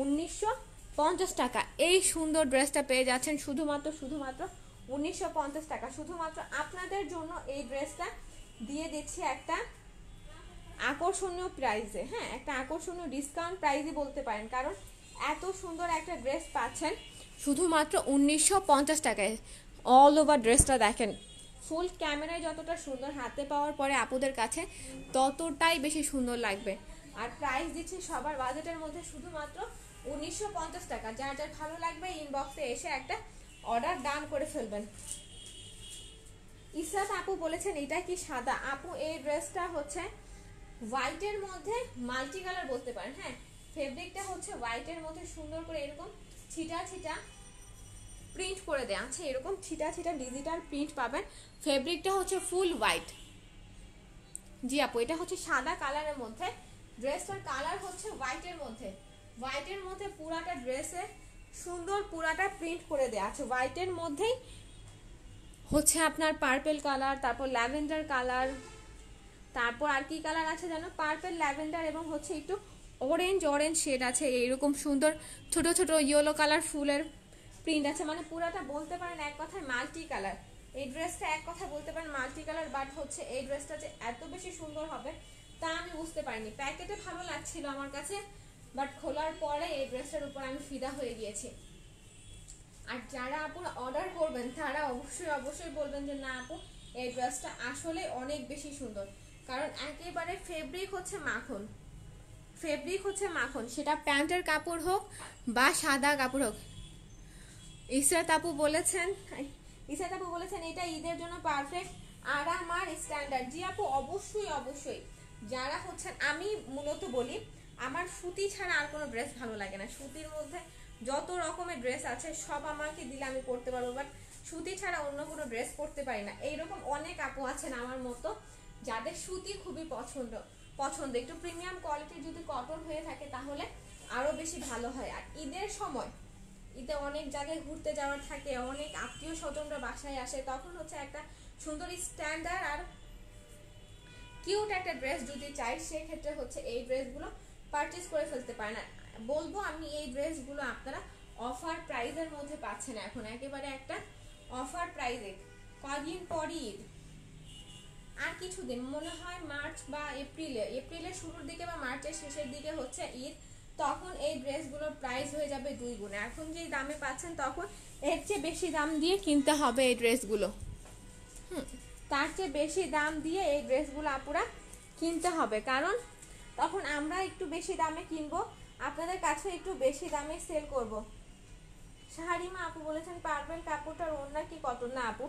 1950 টাকা। এই সুন্দর ড্রেসটা পেয়ে যাচ্ছেন শুধুমাত্র 1950 টাকা। শুধুমাত্র আপনাদের জন্য এই ড্রেসটা দিয়ে দিচ্ছি একটা আকর্ষণীয় প্রাইসে, হ্যাঁ একটা আকর্ষণীয় ডিসকাউন্ট প্রাইসই বলতে পারেন, কারণ এত সুন্দর একটা ড্রেস পাচ্ছেন শুধুমাত্র 1950 টাকায়। অল ওভার ড্রেসটা দেখেন, ফুল ক্যামেরায় যতটা সুন্দর, হাতে পাওয়ার পরে আপুদের কাছে ততটাই বেশি সুন্দর লাগবে। আর প্রাইস দিচ্ছি সবার বাজেটের মধ্যে শুধুমাত্র 1950 টাকা। যার যার ভালো লাগবে ইনবক্সে এসে একটা অর্ডার ডান করে ফেলবেন। ইসরাত আপু বলেছেন এটা কি সাদা? আপু এই ড্রেসটা হচ্ছে হোয়াইটের মধ্যে মাল্টি কালার বলতে পারেন, হ্যাঁ ফেব্রিকটা হচ্ছে হোয়াইটের মধ্যে সুন্দর করে এরকম ছিটা ছিটা প্রিন্ট করে দেয়া আছে, এরকম ছিটা ছিটা ডিজিটাল প্রিন্ট পাবেন। ফেব্রিকটা হচ্ছে ফুল হোয়াইট। জি আপু এটা হচ্ছে সাদা কালারের মধ্যে, ড্রেসটার কালার হচ্ছে হোয়াইটের মধ্যে, হোয়াইটের মধ্যে পুরাটা ড্রেসে সুন্দর পুরাটা প্রিন্ট করে দেয়া আছে। হোয়াইটের মধ্যেই হচ্ছে আপনার পার্পল কালার, তারপর ল্যাভেন্ডার কালার, তারপর আর কি কালার আছে জানো, পার্পল ল্যাভেন্ডার এবং হচ্ছে একটু অরেঞ্জ অরেঞ্জ শেড আছে। এরকম সুন্দর ছোট ছোট ইয়েলো কালার ফুলের প্রিন্ট আছে, মানে পুরাটা বলতে পারেন এক কথায় মাল্টি কালার। এই ড্রেসটা এক কথা বলতে পারেন মাল্টি কালার, বাট হচ্ছে এই ড্রেসটা যে এত বেশি সুন্দর হবে তা আমি বুঝতে পারিনি। প্যাকেটে ভালো লাগছিল আমার কাছে, বাট খোলার পরে এই ড্রেসটার উপর আমি ফিদা হয়ে গিয়েছি। আর যারা আপুরা অর্ডার করবেন তারা অবশ্যই অবশ্যই বলবেন যে না আপু এই ড্রেসটা আসলে অনেক বেশি সুন্দর, কারণ একেবারে ফেব্রিক হচ্ছে মাখন, ফেব্রিক হচ্ছে মাখন, সেটা প্যান্টের কাপড় হোক বা সাদা কাপড় হোক। ইসরাত আপু বলেছেন এটা ঈদের জন্য পারফেক্ট, আরাম আর স্ট্যান্ডার্ড। জি আপু অবশ্যই অবশ্যই। যারা হচ্ছেন, আমি মূলত বলি আমার সুতি ছাড়া আর কোনো ড্রেস ভালো লাগে না। সুতির মধ্যে যত রকমের ড্রেস আছে সব আমাকে দিলে আমি পরতে পারবো, বাট সুতি ছাড়া অন্য কোনো ড্রেস পরতে পারি না। এইরকম অনেক আপু আছেন আমার মতো যাদের সুতি খুবই পছন্দ, একটু প্রিমিয়াম কোয়ালিটির যদি কটন হয়ে থাকে তাহলে আরো বেশি ভালো হয়। আর ঈদের সময়, ঈদে অনেক জায়গায় ঘুরতে যাওয়ার থাকে, অনেক আত্মীয় স্বজনরা বাসায় আসে, তখন হচ্ছে একটা সুন্দর স্ট্যান্ডার্ড আর কিউট একটা ড্রেস যদি চাই সেক্ষেত্রে হচ্ছে এই ড্রেসগুলো পারচেজ করে ফেলতে পারেন। না বলবো আমি এই ড্রেসগুলো আপনারা অফার প্রাইসের মধ্যে পাচ্ছেন, এখন একেবারে একটা অফার প্রাইসে। কদিন পরই ঈদ, আর কিছুদিন মনে হয় মার্চ বা এপ্রিলের শুরুর দিকে বা মার্চের শেষের দিকে হচ্ছে ঈদ, তখন এই ড্রেসগুলোর প্রাইস হয়ে যাবে 2 গুণ। এখন যে দামে পাচ্ছেন তখন এর চেয়ে বেশি দাম দিয়ে কিনতে হবে এই ড্রেসগুলো। তার চেয়ে বেশি দাম দিয়ে এই ড্রেসগুলো আপুরা কিনতে হবে, কারণ তখন আমরা একটু বেশি দামে কিনবো, আপনাদের কাছে একটু বেশি দামে সেল করব। শাহারিমা আপু বলেছেন পার্পল কাপড়টার ওড়না কি কটন? না আপু,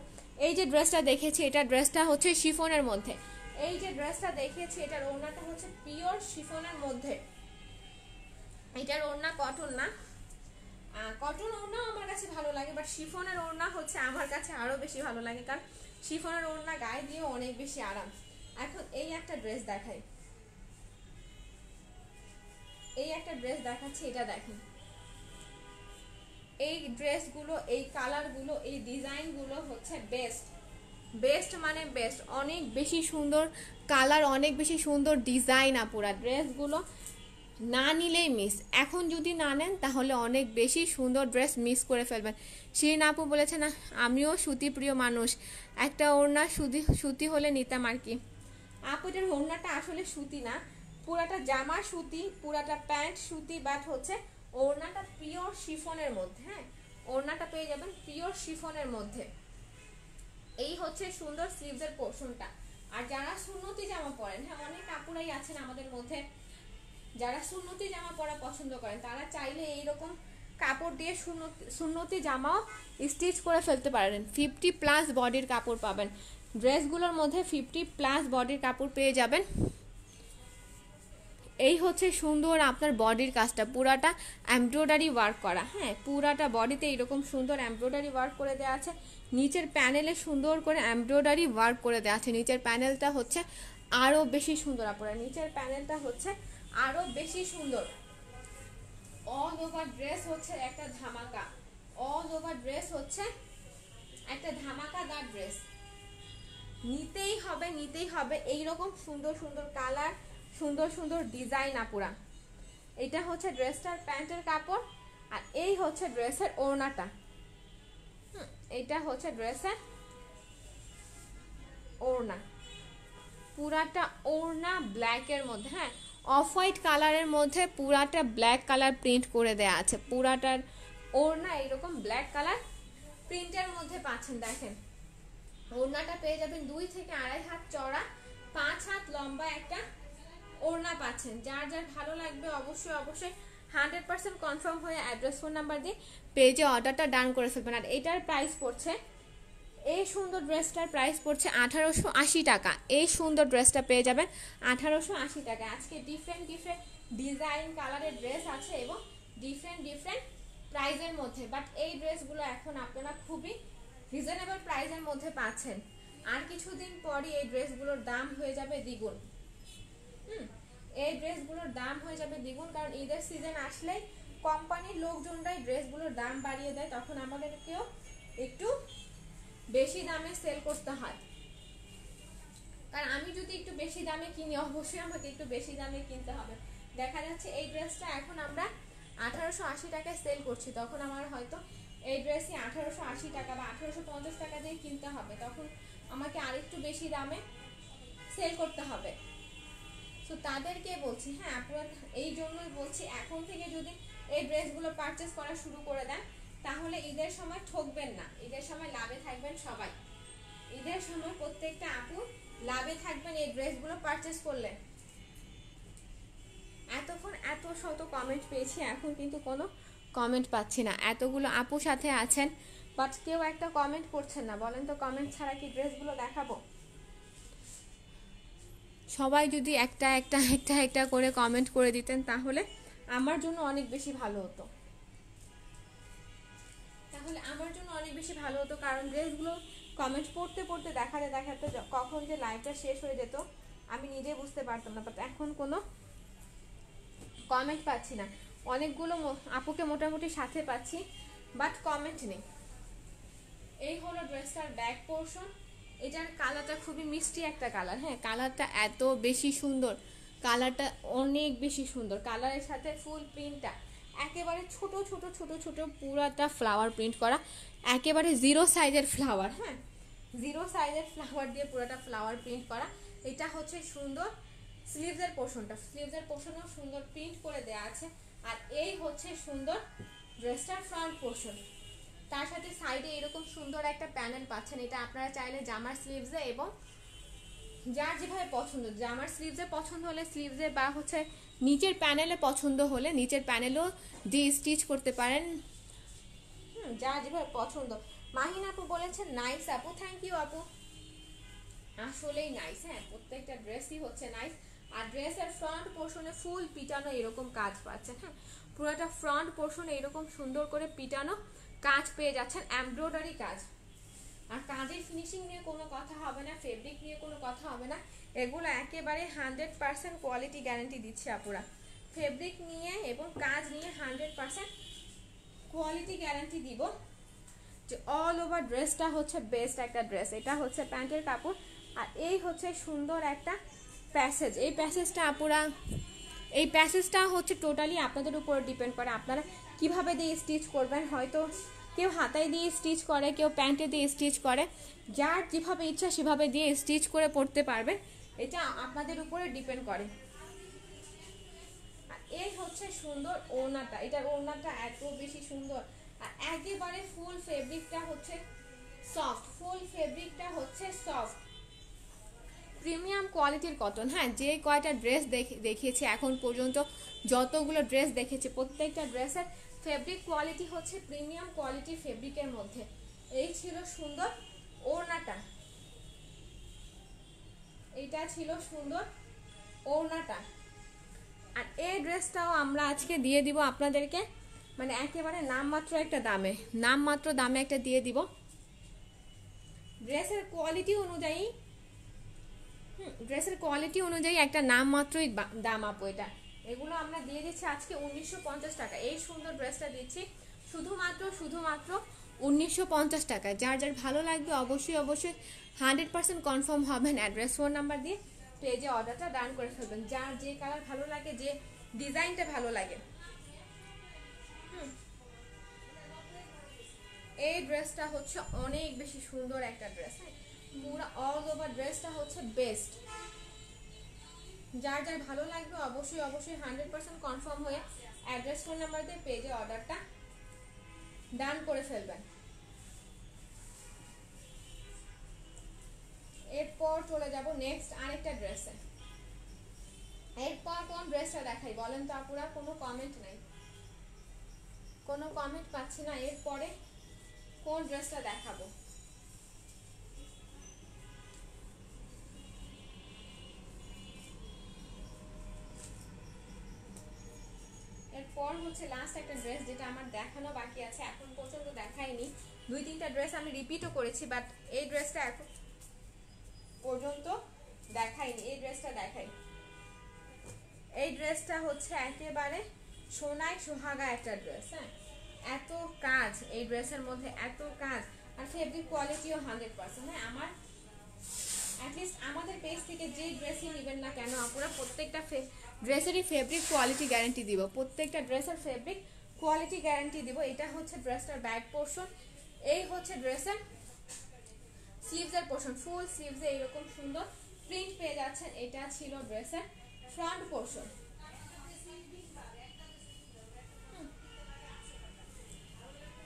এই যে ড্রেসটা দেখেছি এটা ড্রেসটা হচ্ছে শিফনের মধ্যে, এই যে ড্রেসটা দেখেছি এটার ওড়নাটা হচ্ছে পিওর শিফনের মধ্যে, এটার ওড়না কটন না। কটন ওড়না আমার কাছে ভালো লাগে, বাট শিফনের ওড়না হচ্ছে আমার কাছে আরো বেশি ভালো লাগে, কারণ শিফনের ওড়না গায়ে দিয়ে অনেক বেশি আরাম। এখন এই একটা ড্রেস দেখাই, এই একটা ড্রেস দেখাচ্ছি, এটা দেখেন। এই ড্রেসগুলো, এই কালারগুলো, এই ডিজাইনগুলো হচ্ছে বেস্ট, বেস্ট মানে বেস্ট, অনেক বেশি সুন্দর কালার, অনেক বেশি সুন্দর ডিজাইন। আপুরা ড্রেসগুলো না নিলেই মিস, এখন যদি না নেন তাহলে অনেক বেশি সুন্দর ড্রেস মিস করে ফেলবেন। শিরিন আপু বলেছে না আমিও সুতিপ্রিয় মানুষ, একটা ওড়না সুতি হলে নিতাম আর কি। আপুদের ওড়নাটা আসলে সুতি না, পুরাটা জামা সুতি, পুরাটা প্যান্ট সুতি, বাট হচ্ছে ওড়নাটা পিওর শিফনের মধ্যে। হ্যাঁ, ওড়নাটা পেয়ে যাবেন পিওর শিফনের মধ্যে। এই হচ্ছে সুন্দর স্লিভসের পোর্শনটা। আর যারা সুন্নতি জামা পরেন, হ্যাঁ অনেক আপুরাই আছেন আমাদের মধ্যে যারা সুন্নতি জামা পরা পছন্দ করেন, তারা চাইলে এইরকম কাপড় দিয়ে সুন্নতি জামাও স্টিচ করে ফেলতে পারেন। 50+ বডির কাপড় পাবেন ড্রেসগুলোর মধ্যে, 50+ বডির কাপড় পেয়ে যাবেন। এই হচ্ছে সুন্দর আপনার বডির কাজটা, পুরাটা এমব্রয়ডারি ওয়ার্ক করা। হ্যাঁ, পুরাটা বডিতে এরকম সুন্দর এমব্রয়ডারি ওয়ার্ক করে দেওয়া আছে, নিচের প্যানেলে সুন্দর করে এমব্রয়ডারি ওয়ার্ক করে দেওয়া আছে। নিচের প্যানেলটা হচ্ছে আরো বেশি সুন্দর আপুরা, নিচের প্যানেলটা হচ্ছে আরো বেশি সুন্দর। অল ওভার ড্রেস হচ্ছে একটা ধামাকা, অল ওভার ড্রেস হচ্ছে একটা ধামাকাদার ড্রেস। নিতেই হবে, নিতেই হবে। এইরকম সুন্দর সুন্দর কালার, সুন্দর সুন্দর ডিজাইন আপুরা। এটা হচ্ছে ড্রেসটার প্যান্টের কাপড়, আর এই হচ্ছে ড্রেসের ওড়নাটা। এটা হচ্ছে ড্রেসের ওড়না, পুরাটা ওড়না ব্ল্যাকের মধ্যে। হ্যাঁ, অফ হোয়াইট কালারের মধ্যে পুরাটা ব্ল্যাক কালার প্রিন্ট করে দেয়া আছে। পুরাটার ওড়না এইরকম ব্ল্যাক কালার প্রিন্টের মধ্যে পাচ্ছেন। দেখেন ওড়নাটা পেয়ে যাবেন 2 থেকে 2.5 হাত চড়া, 5 হাত লম্বা একটা ওড়না পাচ্ছেন। যার যার ভালো লাগবে অবশ্যই অবশ্যই 100% কনফার্ম হয়ে অ্যাড্রেস ফোন নাম্বার দিয়ে পেজে অর্ডারটা ডান করে ফেলবেন। আর এটার প্রাইস পড়ছে, এই সুন্দর ড্রেসটার প্রাইস পড়ছে 1880 টাকা। এই সুন্দর ড্রেসটা পেয়ে যাবেন 1880 টাকা। আজকে ডিফারেন্ট ডিফারেন্ট ডিজাইন কালারের ড্রেস আছে এবং ডিফারেন্ট ডিফারেন্ট প্রাইজের মধ্যে, বাট এই ড্রেসগুলো এখন আপনারা খুবই রিজনেবল প্রাইজের মধ্যে পাচ্ছেন। আর কিছুদিন পরই এই ড্রেসগুলোর দাম হয়ে যাবে দ্বিগুণ। এই ড্রেসগুলোর দাম হয়ে যাবে দ্বিগুণ, কারণ ঈদের সিজন আসলে কোম্পানির লোকজনরাই ড্রেসগুলোর দাম বাড়িয়ে দেয়, তখন আমাদেরকেও একটু বেশি দামে সেল করতে হয়। কারণ আমি যদি একটু বেশি দামে কিনি, অবশ্যই আমাকে একটু বেশি দামে কিনতে হবে। দেখা যাচ্ছে এই ড্রেসটা এখন আমরা 1880 টাকায় সেল করছি, তখন আমার হয়তো এই ড্রেসই 1880 টাকা বা 1850 টাকা দিয়ে কিনতে হবে, তখন আমাকে আরেকটু বেশি দামে সেল করতে হবে। তো তাদেরকে বলছি, হ্যাঁ আপনারা এই জন্যই বলছি, এখন থেকে যদি এই ড্রেসগুলো পারচেস করা শুরু করে দেন তাহলে ঈদের সময় ঠকবেন না, ঈদের সময় লাভে থাকবেন সবাই। ঈদের সময় প্রত্যেকটা আপু লাভে থাকবেন এই ড্রেসগুলো পারচেস করলে। এতক্ষণ এত শত কমেন্ট পেয়েছি, এখন কিন্তু কোনো কমেন্ট পাচ্ছি না। এতগুলো আপু সাথে আছেন, বাট কেউ একটা কমেন্ট করছেন না। বলেন তো কমেন্ট ছাড়া কি ড্রেসগুলো দেখাবো? সবাই যদি একটা একটা একটা একটা করে কমেন্ট করে দিতেন তাহলে আমার জন্য অনেক বেশি ভালো হতো, তাহলে আমার জন্য অনেক বেশি ভালো হতো। কারণ ড্রেসগুলো কমেন্ট পড়তে পড়তে দেখাতে দেখাতে কখন যে লাইভটা শেষ হয়ে যেত আমি নিজে বুঝতে পারতাম না। বাট এখন কোনো কমেন্ট পাচ্ছি না, অনেকগুলো আপুকে মোটামুটি সাথে পাচ্ছি, বাট কমেন্ট নেই। এই হলো ড্রেসটার ব্যাক পোর্শন। এটার কালারটা খুবই মিষ্টি একটা কালার। হ্যাঁ, কালারটা এত বেশি সুন্দর, কালারটা অনেক বেশি সুন্দর। কালারের সাথে ফুল প্রিন্টটা একেবারে ছোট ছোট ছোট ছোট পুরাটা ফ্লাওয়ার প্রিন্ট করা, একেবারে 0 সাইজের ফ্লাওয়ার। হ্যাঁ, জিরো সাইজের ফ্লাওয়ার দিয়ে পুরোটা ফ্লাওয়ার প্রিন্ট করা। এটা হচ্ছে সুন্দর স্লিভসের পোর্শনটা, স্লিভসের পোর্শনও সুন্দর প্রিন্ট করে দেওয়া আছে। আর এই হচ্ছে সুন্দর ড্রেসটার ফ্রন্ট পোর্শন, তার সাথে সাইডে এরকম সুন্দর একটা প্যানেল পাচ্ছেন। এটা আপনারা চাইলে জামার স্লিভসে এবং যার যেভাবে পছন্দ, জামার স্লিভসে পছন্দ হলে স্লিভসে, বা হচ্ছে নিচের প্যানেলে পছন্দ হলে নিচের প্যানেলও দিয়ে স্টিচ করতে পারেন, যার যেভাবে পছন্দ। মাহিন আপু বলেছেন নাইস আপু, থ্যাংক ইউ আপু, আসলেই নাইস। হ্যাঁ, প্রত্যেকটা ড্রেসই হচ্ছে নাইস। আর ড্রেসের ফ্রন্ট পোর্শনে ফুল পিটানো এরকম কাজ পাচ্ছেন। হ্যাঁ, পুরোটা ফ্রন্ট পোর্শনে এরকম সুন্দর করে পিটানো কাজ পেয়ে যাচ্ছেন, এমব্রয়ডারি কাজ। আর কাজের ফিনিশিং নিয়ে কোনো কথা হবে না, ফেব্রিক নিয়ে কোনো কথা হবে না, এগুলো একেবারে 100% কোয়ালিটি গ্যারান্টি দিচ্ছে আপুরা। ফেব্রিক নিয়ে এবং কাজ নিয়ে 100% কোয়ালিটি গ্যারান্টি দিব যে অল ওভার ড্রেসটা হচ্ছে বেস্ট একটা ড্রেস। এটা হচ্ছে প্যান্টের কাপড়, আর এই হচ্ছে সুন্দর একটা প্যাসেজ। এই প্যাসেজটা আপুরা, এই প্যাসেজটা হচ্ছে টোটালি আপনাদের উপর ডিপেন্ড করে আপনারা কিভাবে দিয়ে স্টিচ করবেন। হয়তো কেউ হাতায় দিয়ে স্টিচ করে, কেউ প্যান্টে দিয়ে স্টিচ করে, যার যেভাবে ইচ্ছা সেভাবে দিয়ে স্টিচ করে পড়তে পারবেন, এটা আপনাদের উপরে ডিপেন্ড করে। আর এই হচ্ছে সুন্দর ওড়নাটা, এটার ওড়নাটা এত বেশি সুন্দর। আর একেবারে ফুল ফেব্রিকটা হচ্ছে সফট, ফুল ফেব্রিকটা হচ্ছে সফট প্রিমিয়াম কোয়ালিটির কটন। হ্যাঁ, যে কয়টা ড্রেস দেখিয়েছি এখন পর্যন্ত, যতগুলো ড্রেস দেখেছি, প্রত্যেকটা ড্রেসের ফেব্রিক কোয়ালিটি হচ্ছে প্রিমিয়াম কোয়ালিটির ফেব্রিকের মধ্যে। এই ছিল সুন্দর ওড়নাটা, এইটা ছিল সুন্দর ওড়নাটা। আর এই ড্রেসটাও আমরা আজকে দিয়ে দিব আপনাদেরকে, মানে একেবারে নামমাত্র একটা দামে, নামমাত্র দামে একটা দিয়ে দিব। ড্রেসের কোয়ালিটি অনুযায়ী, ড্রেসের কোয়ালিটি অনুযায়ী একটা নামমাত্রই দাম আপু এটা। এগুলো আমরা দিয়ে দিচ্ছি আজকে 1950 টাকা। এই সুন্দর ড্রেসটা দিচ্ছি শুধুমাত্র 1950 টাকা। যার যার ভালো লাগবে অবশ্যই 100% কনফার্ম হবেন, অ্যাড্রেস ফোন নাম্বার দিয়ে পেজে অর্ডারটা ডান করে ফেলবেন। যার যে কালার ভালো লাগে, যে ডিজাইনটা ভালো লাগে। এই ড্রেসটা হচ্ছে অনেক বেশি সুন্দর একটা ড্রেস। হ্যাঁ, পুরো অল ওভার ড্রেসটা হচ্ছে বেস্ট। যার যার ভালো লাগবে অবশ্যই 100% কনফার্ম হয়ে অ্যাড্রেস ফোন নাম্বার দিয়ে পেজে অর্ডারটা ডান করে ফেলবেন। এরপর চলে যাব নেক্সট আরেকটা ড্রেসে। এরপর কোন ড্রেসটা দেখাই বলেন তো আপুরা? কোনো কমেন্ট নাই, কোনো কমেন্ট পাচ্ছি না। এরপরে কোন ড্রেসটা দেখাবো? এরপর হচ্ছে লাস্ট একটা ড্রেস, যেটা আমার দেখানো বাকি আছে, এখন পর্যন্ত দেখাইনি। 2-3টা ড্রেস আমি রিপিটও করেছি, বাট এই ড্রেসটা এখন পর্যন্ত দেখাইনি। এই ড্রেসটা দেখাই। এই ড্রেসটা হচ্ছে একেবারে সোনায় সোহাগা একটা ড্রেস। হ্যাঁ, এত কাজ এই ড্রেসের মধ্যে, এত কাজ, আর ফেব্রিক কোয়ালিটিও 100%। হ্যাঁ, আমার অ্যাটলিস্ট আমাদের পেজ থেকে যে ড্রেসই নেবেন না কেন আপনারা, প্রত্যেকটা ড্রেসেরই ফেব্রিক কোয়ালিটি গ্যারান্টি দিব, প্রত্যেকটা ড্রেসের ফেব্রিক কোয়ালিটি গ্যারান্টি দিব। এটা হচ্ছে ড্রেসটার ব্যাক পোর্শন, এই হচ্ছে ড্রেসের স্লিভসের পোর্শন, ফুল স্লিভসে এরকম সুন্দর প্রিন্ট পেয়ে যাচ্ছেন। এটা ছিল ড্রেসের ফ্রন্ট পোর্শন।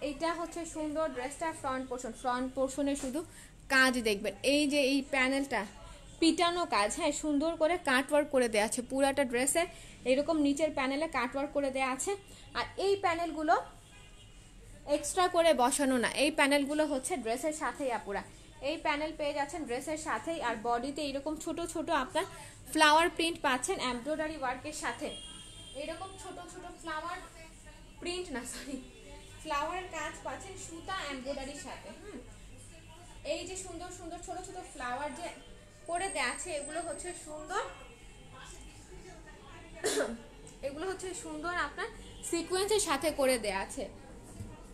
এইটা হচ্ছে সুন্দর ড্রেসটার ফ্রন্ট পোর্শন। ফ্রন্ট পোর্শনে শুধু কাজ দেখবেন, এই যে এই প্যানেলটা পিটানো কাজ। হ্যাঁ, সুন্দর করে কাটওয়ার্ক করে দেওয়া আছে পুরাটা ড্রেসে, এরকম নিচের প্যানেলে কাটওয়ার্ক করে দেওয়া আছে। আর এই প্যানেলগুলো এক্সট্রা করে বসানো না, এই প্যানেলগুলো হচ্ছে ড্রেসের সাথেই আপুরা, এই প্যানেল পেয়ে যাচ্ছেন ড্রেসের সাথেই। আর বডিতে এরকম ছোট ছোট আপনার ফ্লাওয়ার প্রিন্ট পাচ্ছেন এমব্রয়ডারি ওয়ার্কের সাথে, এরকম ছোট ছোট ফ্লাওয়ার প্রিন্ট না, সরি, ফ্লাওয়ারের কাজ পাচ্ছেন সুতা এমব্রয়ডারির সাথে। এই যে সুন্দর সুন্দর ছোট ছোট ফ্লাওয়ার যে করে দেওয়া আছে, এগুলো হচ্ছে সুন্দর, এগুলো হচ্ছে সুন্দর আপনার সিকোয়েন্সের সাথে করে দেওয়া আছে,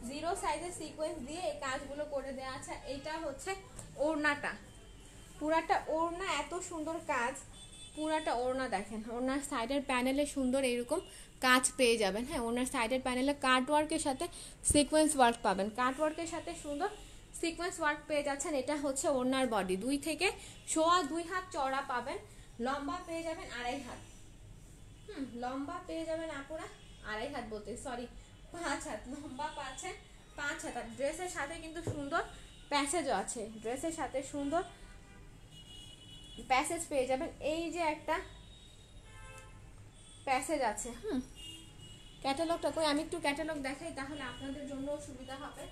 জিরো সাইজের সিকোয়েন্স দিয়ে এই কাজগুলো করে দেওয়া আছে। এইটা হচ্ছে ওড়নাটা, পুরাটা ওড়না, এত সুন্দর কাজ, পুরাটা ওড়না দেখেন। ওড়নার সাইডের প্যানেলে সুন্দর এরকম কাজ পেয়ে যাবেন। হ্যাঁ, ওড়নার সাইডের প্যানেলে কাট ওয়ার্কের সাথে সিকোয়েন্স ওয়ার্ক পাবেন, কাট ওয়ার্কের সাথে সুন্দর সিকোয়েন্স ওয়ার্ক পেয়ে যাচ্ছেন। এটা হচ্ছে ওড়নার বডি, 2 থেকে 2.25 হাত চওড়া পাবেন, লম্বা পেয়ে যাবেন 2.5 হাত। লম্বা পেয়ে যাবেন আপুরা 2.5 হাত, বলতে সরি 5 হাত, লম্বা পাচ্ছেন 5 হাত। আর ড্রেসের সাথে কিন্তু সুন্দর প্যাসেজও আছে, ড্রেসের সাথে সুন্দর প্যাসেজ পেয়ে যাবেন। এই যে একটা প্যাসেজ আছে। ক্যাটালগটা কই, আমি একটু ক্যাটালগ দেখাই, তাহলে আপনাদের জন্য সুবিধা হবে,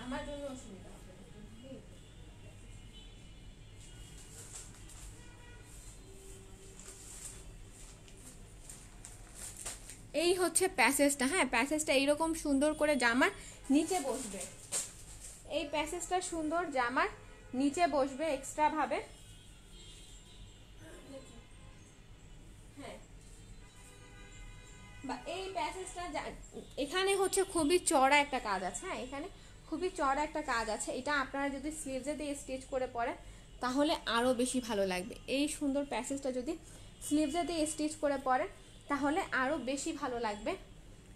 আমার জন্য সুবিধা হবে। এই হচ্ছে প্যাসেজটা। হ্যাঁ, প্যাসেজটা এইরকম সুন্দর করে জামার নিচে বসবে, এই প্যাসেজটা সুন্দর জামার নিচে বসবে এক্সট্রা ভাবে। হ্যাঁ, বা এই প্যাসেজটা এখানে হচ্ছে খুবই চড়া একটা কাজ আছে। হ্যাঁ, এখানে খুবই চড়া একটা কাজ আছে, এটা আপনারা যদি স্লিভসে দিয়ে স্টিচ করে পরেন তাহলে আরও বেশি ভালো লাগবে। এই সুন্দর প্যাসেজটা যদি স্লিভসে দিয়ে স্টিচ করে পরেন তাহলে আরও বেশি ভালো লাগবে,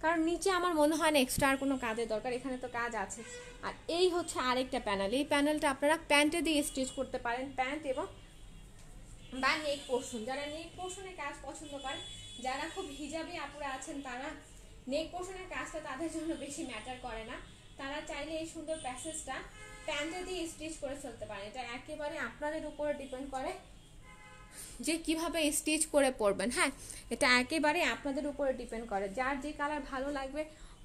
কারণ নিচে আমার মনে হয় না এক্সট্রা আর কোনো কাজের দরকার, এখানে তো কাজ আছে। আর এই হচ্ছে আরেকটা প্যানেল, এই প্যানেলটা আপনারা প্যান্টে দিয়ে স্টিচ করতে পারেন, প্যান্ট এবং বা নেক পোর্শন। যারা নেক পোর্শনের কাজ পছন্দ করেন, যারা খুব হিজাবি আপুরা আছেন, তারা নেক পোর্শনের কাজটা তাদের জন্য বেশি ম্যাটার করে না, তারা চাইলে এই সুন্দর প্যাসেজটা প্যান্টে দিয়ে স্টিচ করে ফেলতে পারেন। এটা একেবারে আপনাদের উপরে ডিপেন্ড করে যে কিভাবে স্টিচ করে পরবেন। হ্যাঁ, এটা একেবারে আপনাদের উপরে ডিপেন্ড করে, যার যে কালার ভালো লাগবে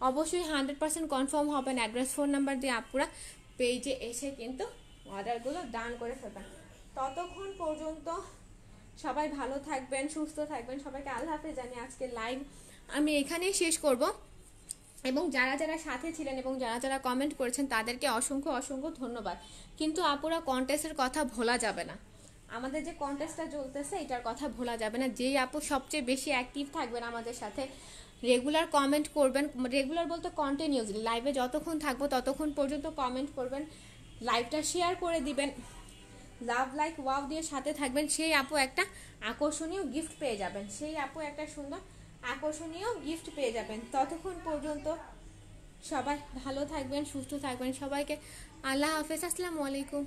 অবশ্যই 100% কনফার্ম হবেন, অ্যাড্রেস ফোন নাম্বার দিয়ে আপুরা পেজে এসে কিন্তু অর্ডারগুলো ডান করে ফেলবেন। ততক্ষণ পর্যন্ত সবাই ভালো থাকবেন, সুস্থ থাকবেন, সবাইকে আল্লাহ হাফেজ জানিয়ে আজকে লাইভ আমি এখানেই শেষ করব। এবং যারা যারা সাথে ছিলেন এবং যারা যারা কমেন্ট করেছেন তাদেরকে অসংখ্য অসংখ্য ধন্যবাদ। কিন্তু আপুরা কন্টেস্টের কথা ভোলা যাবে না, আমাদের যে কন্টেস্টটা চলতেছে এটার কথা ভোলা যাবে না। যেই আপু সবচেয়ে বেশি অ্যাক্টিভ থাকবেন আমাদের সাথে, রেগুলার কমেন্ট করবেন, রেগুলার বলতে কন্টিনিউসলি লাইভে যতক্ষণ থাকবো ততক্ষণ পর্যন্ত কমেন্ট করবেন, লাইভটা শেয়ার করে দিবেন, লাভ লাইক ওয়াও দিয়ে সাথে থাকবেন, সেই আপু একটা আকর্ষণীয় গিফট পেয়ে যাবেন, সেই আপু একটা সুন্দর আকর্ষণীয় গিফট পেয়ে যাবেন। ততক্ষণ পর্যন্ত সবাই ভালো থাকবেন, সুস্থ থাকবেন, সবাইকে আল্লাহ হাফেজ, আসসালামু আলাইকুম।